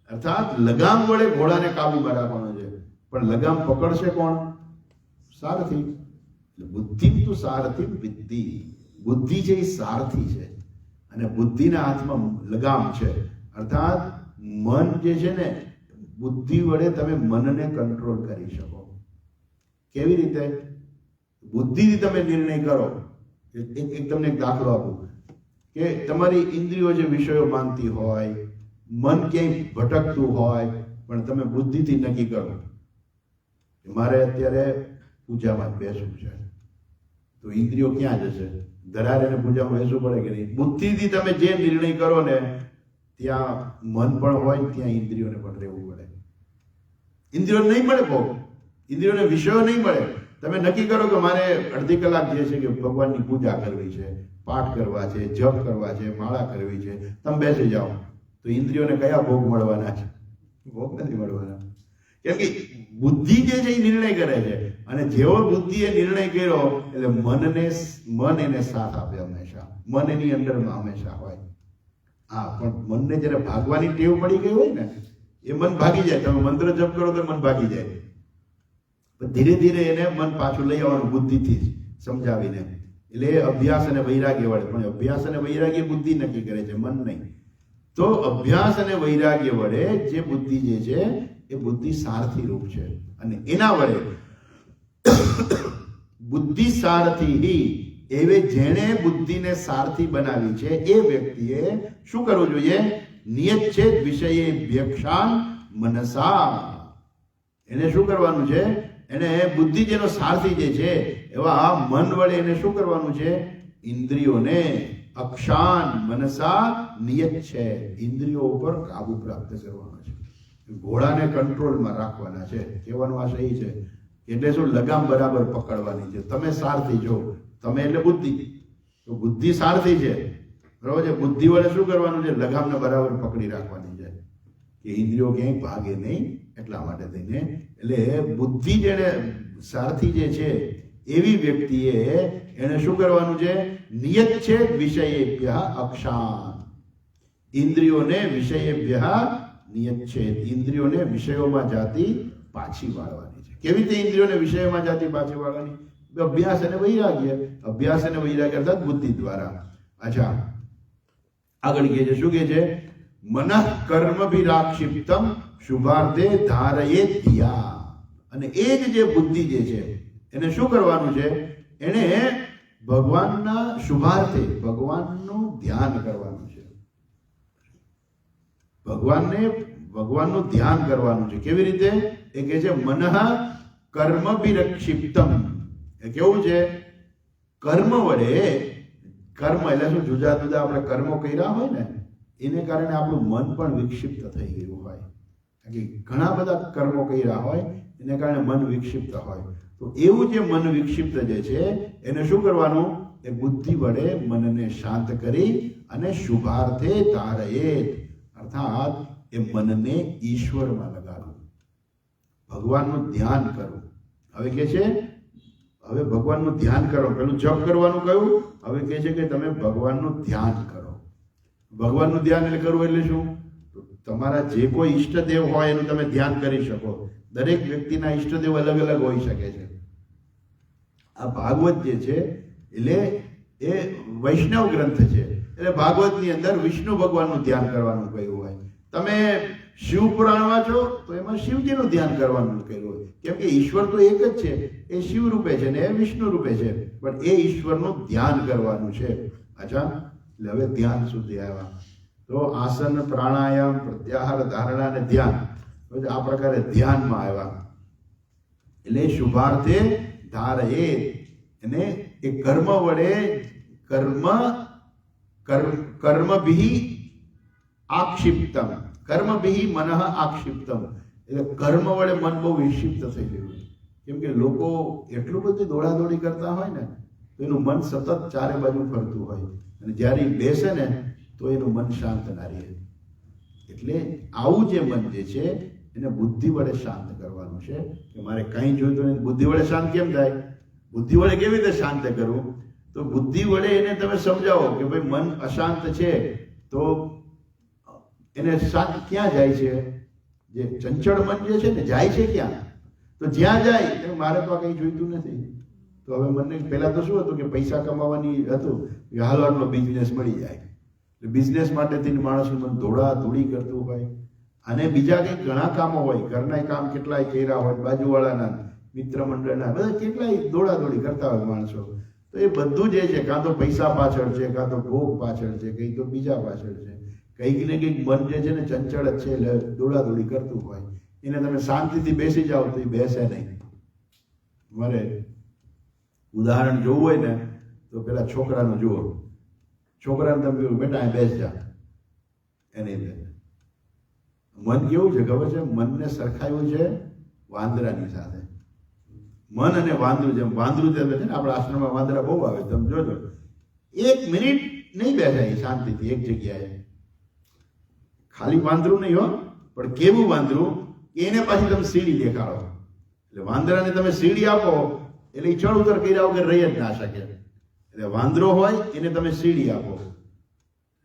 અર્થાત લગામ વડે ઘોડાને કાબુમાં રાખવાનો છે. પણ લગામ પકડશે કોણ? સારથી. બુદ્ધિ તુ સારથિમ વિદ્ધિ. બુદ્ધિ છે એ સારથી છે, અને બુદ્ધિના હાથમાં લગામ છે. અર્થાત મન જે છે ને, બુદ્ધિ વડે તમે મનને કંટ્રોલ કરી શકો. કેવી રીતે? બુદ્ધિથી તમે નિર્ણય કરો. એક તમને એક દાખલો આપું કે તમારી ઇન્દ્રિયો જે વિષયો માનતી હોય, મન ક્યાંય ભટકતું હોય, પણ તમે બુદ્ધિથી નક્કી કરો કે મારે અત્યારે પૂજામાં બેસવું છે, તો ઇન્દ્રિયો ક્યાં જશે? ધરારે પૂજામાં બેસવું પડે કે નહીં? બુદ્ધિથી તમે જે નિર્ણય કરો ને, ત્યાં મન પણ હોય, ત્યાં ઇન્દ્રિયોને પણ રહેવું પડે. ઇન્દ્રિયો નહીં મળે, બહુ ઇન્દ્રિયોને વિષયો નહીં મળે. તમે નક્કી કરો કે મારે અડધી કલાક જે છે કે ભગવાનની પૂજા કરવી છે, પાઠ કરવા છે, જપ કરવા છે, માળા કરવી છે, તમે બેસી જાઓ, તો ઇન્દ્રિયોને કયા ભોગ મળવાના છે? ભોગ નથી મળવાના. કેમ કે બુદ્ધિ જે છે એ નિર્ણય કરે છે, અને જેવો બુદ્ધિએ નિર્ણય કર્યો એટલે મન એને સાથ આપે હંમેશા. મન એની અંદરમાં હંમેશા હોય. હા, પણ મનને જયારે ભાગવાની ટેવ પડી ગઈ હોય ને, એ મન ભાગી જાય. તમે મંત્ર જપ કરો તો મન ભાગી જાય. પણ ધીરે ધીરે એને મન પાછું લઈ આવવાનું બુદ્ધિથી સમજાવીને. એટલે અભ્યાસ અને વૈરાગ્ય વડે. પણ અભ્યાસ અને વૈરાગ્ય બુદ્ધિ નક્કી કરે છે, મન નહીં. તો અભ્યાસ અને વૈરાગ્ય વડે જે બુદ્ધિ જે છે એ બુદ્ધિ સારથી રૂપ છે. અને એના વડે બુદ્ધિ સારથી એવે જેણે બુદ્ધિને સારથી બનાવી છે એ વ્યક્તિએ શું કરવું જોઈએ? નિયચ્છેદ વિષયે વ્યક્ષાન મનસા. એને શું કરવાનું છે? એને બુદ્ધિ જેનો સારથી જે છે એવા મન વડે એને શું કરવાનું છે? ઇન્દ્રિયોને અક્ષાન મનસા નિયચ્છેદ, ઇન્દ્રિયો ઉપર કાબુ પ્રાપ્ત કરવાનો છે. ઘોડાને કંટ્રોલમાં રાખવાના છે. કહેવાનો આ સહી છે. એટલે શું? લગામ બરાબર પકડવાની છે. તમે સારથી જો, તમે એટલે બુદ્ધિ, તો બુદ્ધિ સારથી છે, બરાબર છે. બુદ્ધિ વડે શું કરવાનું છે? લગામને બરાબર પકડી રાખવાની છે કે ઇન્દ્રિયો ક્યાંય ભાગે નહીં. એટલા માટે થઈને એટલે બુદ્ધિ જેને સારથી જે છે એવી વ્યક્તિએ એને શું કરવાનું છે? નિયત છે વિષયેભ્ય અક્ષાન. ઇન્દ્રિયોને વિષયેભ્ય નિયત છે. ઇન્દ્રિયોને વિષયોમાં જાતિ પાછી વાળવાની છે. કેવી રીતે ઇન્દ્રિયોને વિષયોમાં જાતિ પાછી વાળવાની? અભ્યાસ અને વૈરાગ્ય. અભ્યાસ અને વૈરાગ્ય અર્થાત બુદ્ધિ દ્વારા. અચ્છા, આગળ કહે છે, શું કહે છે? મનઃ કર્મ વિરાક્ષિપ્તમ શુભાર્થે ધારયે ધિયા. અને એ જ જે બુદ્ધિ જે છે એને શું કરવાનું છે? એને ભગવાનના શુભાર્થે, ભગવાનનું ધ્યાન કરવાનું છે. ભગવાનનું ધ્યાન કરવાનું છે. કેવી રીતે? એ કહે છે મનઃ કર્મ વિરક્ષિપ્તમ. એ કેવું છે? કર્મ વડે, કર્મ એટલે શું? જુદા જુદા આપણે કર્મો કર્યા હોય ને એને કારણે આપણું મન પણ વિક્ષિપ્ત થઈ ગયું હોય. ઘણા બધા કર્મો કર્યા હોય એને કારણે મન વિક્ષિપ્ત હોય. તો એવું જે મન વિક્ષિપ્ત જે છે એને શું કરવાનું? એ બુદ્ધિ વડે મનને શાંત કરી અને શુભાર્થે ધારયેત, અર્થાત એ મનને ઈશ્વરમાં લગાડવું, ભગવાનનું ધ્યાન કરવું. હવે કે છે હવે ભગવાનનું ધ્યાન કરો. પેલું જપ કરવાનું કહ્યું, હવે કે છે કે તમે ભગવાનનું ધ્યાન કરો. ભગવાનનું ધ્યાન એટલે કરવું એટલે શું? તમારા જે કોઈ ઈષ્ટદેવ હોય એનું તમે ધ્યાન કરી શકો. દરેક વ્યક્તિના ઈષ્ટદેવ અલગ અલગ હોઈ શકે છે. આ ભાગવત જે છે એટલે એ વૈષ્ણવ ગ્રંથ છે. એટલે ભાગવતની અંદર વિષ્ણુ ભગવાનનું ધ્યાન કરવાનું કહ્યું હોય. તમે શિવ પુરાણ વાંચો તો એમાં શિવજીનું ધ્યાન કરવાનું કહ્યું હોય. કેમ કે ઈશ્વર તો એક જ છે. એ શિવ રૂપે છે ને એ વિષ્ણુ રૂપે છે, પણ એ ઈશ્વરનું ધ્યાન કરવાનું છે. અચ્છા, એટલે હવે ધ્યાન સુધી આવ્યા. તો આસન, પ્રાણાયામ, પ્રત્યાહાર, ધારણા અને ધ્યાન, આ પ્રકારે ધ્યાનમાં આવ્યા. એટલે શુભાર્થે ધારયેત, એને એ કર્મ વડે કર્મભિ આક્ષિપ્તમ, કર્મભિ મનઃ આક્ષિપ્તમ. એટલે કર્મ વડે મન બહુ વિક્ષિપ્ત થઈ ગયું. કેમ કે લોકો એટલું બધું દોડાદોડી કરતા હોય ને તો એનું મન સતત ચારે બાજુ ફરતું હોય, અને જ્યારે બેસે ને તો એનું મન શાંત ના રહે. એટલે આવું જે મન જે છે એને બુદ્ધિ વડે શાંત કરવાનું છે. કે મારે કંઈ જોઈતું નહીં, બુદ્ધિ વડે શાંત કેમ થાય? બુદ્ધિ વડે કેવી રીતે શાંત કરવું? તો બુદ્ધિ વડે એને તમે સમજાવો કે ભાઈ મન અશાંત છે તો એને શાંત ક્યાં જાય છે? જે ચંચળ મન જે છે ને જાય છે ક્યાં? તો જ્યાં જાય મારે તો આ કંઈ જોઈતું નથી. તો હવે મને પહેલા તો શું હતું કે પૈસા કમાવાની હતું કે હાલવાનો બિઝનેસ મળી જાય. બિઝનેસ માટેથી માણસનું મન દોડાદોડી કરતું હોય. અને બીજા કંઈક ઘણા કામો હોય, ઘરના કામ કેટલાય કર્યા હોય, બાજુવાળાના, મિત્ર મંડળના, બધા કેટલાય દોડાદોડી કરતા હોય માણસો. તો એ બધું જે છે કાં તો પૈસા પાછળ છે, કાં તો ભોગ પાછળ છે, કંઈક તો બીજા પાછળ છે. કંઈક ને કંઈક મન જે છે ને ચંચળ જ છે, એટલે દોડાદોડી કરતું હોય. એને તમે શાંતિથી બેસી જાઓ તો એ બેસે નહીં. મારે ઉદાહરણ જોવું હોય ને તો પેલા છોકરાનું જુઓ. છોકરાને તમે કહ્યું બેટા અહીં બેસ જા, એની અંદર મન કેવું છે ખબર છે? મનને સરખાયું છે વાંદરાની સાથે. મન અને વાંદરું, જેમ વાંદરું છે ને આપણા આશ્રમમાં વાંદરા બહુ આવે, તમે જોજો. 1 મિનિટ નહીં બેસાય શાંતિથી એક જગ્યાએ. ખાલી વાંદરું નહીં હો, પણ કેવું વાંદરું કે એને પાછી તમે સીડી દેખાડો. એટલે વાંદરાને તમે સીડી આપો એટલે એ ચડ ઉતર કર્યા વગર રહી જ ના શકે. એટલે વાંદરો હોય એને તમે સીડી આપો,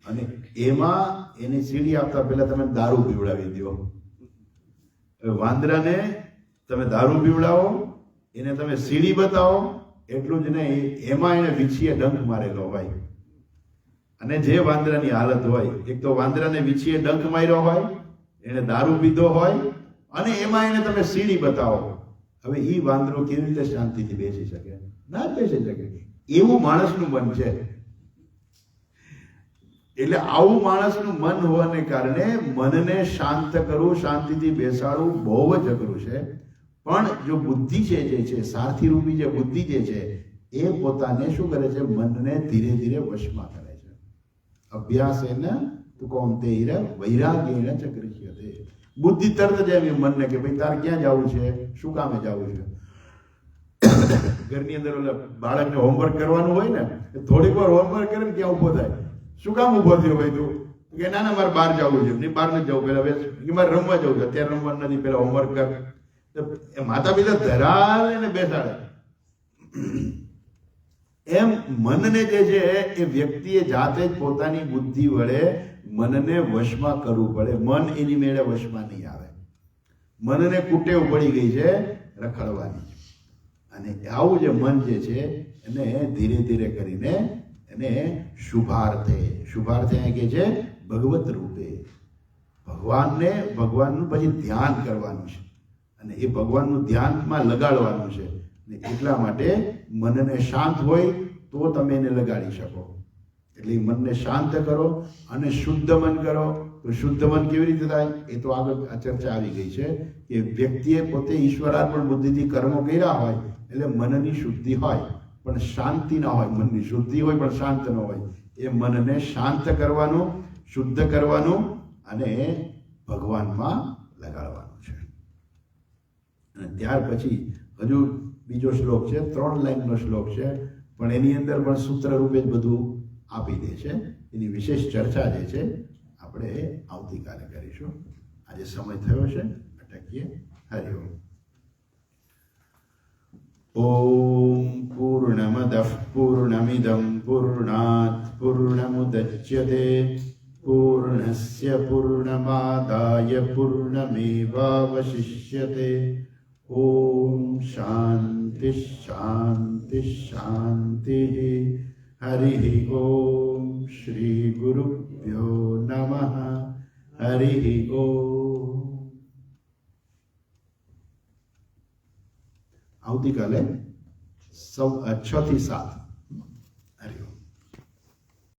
અને એમાં એની સીડી આપતા પહેલા તમે દારૂ પીવડાવી દો. વાંદરાને તમે દારૂ પીવડાવો, એને તમે સીડી બતાવો, એટલું જ નહીં એમાં એને વીછીએ ડંખ મારેલો હોય. અને જે વાંદરાની હાલત હોય, એક તો વાંદરાને વીછીએ ડંખ માર્યો હોય, એને દારૂ પીધો હોય, અને એમાં એને તમે સીડી બતાવો. હવે એ વાંદરો કેવી રીતે શાંતિથી બેસી શકે? ના જ બેસી શકે. એવું માણસનું મન છે. એટલે આવું માણસનું મન હોવાને કારણે મનને શાંત કરવું, શાંતિથી બેસાડવું બહુ જ અઘરું છે. પણ જો બુદ્ધિ છે જે છે, સારથી રૂપી જે બુદ્ધિ જે છે એ પોતાને શું કરે છે? મનને ધીરે ધીરે વશમાં કરે છે. અભ્યાસેન તુ કૌંતેય વૈરાગ્યેન ચ ગૃહ્યતે. બુદ્ધિ તરત જ એમ મનને કે ભાઈ તારે ક્યાં જવું છે, શું કામે જવું છે. ઘરની અંદર ઓલા બાળકને હોમવર્ક કરવાનું હોય ને, થોડીક વાર હોમવર્ક કરે ને ક્યાં ઉભો થાય. શું કામ ઉભો થયો ભાઈ તું? કે ના ના મારે બહાર જવું છે. નહીં બહાર નથી જવું, પેલા બેસ કે મારે રમવા જવું છે. અત્યારે રમવાનું નથી, પેલા હોમવર્ક કર. માતા પિતા ધરાવે ને બેસાડે. એમ મનને જે છે એ વ્યક્તિએ જાતે જ પોતાની બુદ્ધિ વડે મનને વશમાં કરવું પડે. મન એની મેળે વશમાં નહીં આવે. મનને કુટેવ પડી ગઈ છે રખડવાની, અને આવું જે મન જે છે એને ધીરે ધીરે કરીને એને શુભાર્થે અહીં કે છે ભગવત રૂપે, ભગવાનનું પછી ધ્યાન કરવાનું છે અને એ ભગવાનનું ધ્યાનમાં લગાડવાનું છે. એટલા માટે મનને શાંત હોય તો તમે એને લગાડી શકો. એટલે મનને શાંત કરો અને શુદ્ધ મન કરો. તો શુદ્ધ મન કેવી રીતે થાય એ તો આગળ ચર્ચા આવી ગઈ છે કે વ્યક્તિએ પોતે ઈશ્વરાર્પણ બુદ્ધિથી કર્મો કર્યા હોય એટલે મનની શુદ્ધિ હોય પણ શાંતિ ન હોય. મનની શુદ્ધિ હોય પણ શાંત ન હોય. એ મનને શાંત કરવાનું, શુદ્ધ કરવાનું અને ભગવાનમાં લગાડવાનું છે. અને ત્યાર પછી હજુ બીજો શ્લોક છે, 3 લાઈનનો શ્લોક છે, પણ એની અંદર પણ સૂત્ર રૂપે જ બધું આપી દે છે. એની વિશેષ ચર્ચા જે છે આપણે આવતીકાલે કરીશું. આજે સમય થયો છે, અટકીએ. હરિ ઓમ. ઓમ પૂર્ણમદઃ પૂર્ણમિદં પૂર્ણાત પૂર્ણમુદચ્યતે પૂર્ણસ્ય પૂર્ણમાદાય પૂર્ણમેવાવશિષ્યતે. ઓમ શાંતિ શાંતિ શાંતિ. હરિ ઓમ. શ્રી ગુરુભ્યો નમઃ. હરિ ઓમ. આવતીકાલે 6 થી 7. હરિ ઓમ.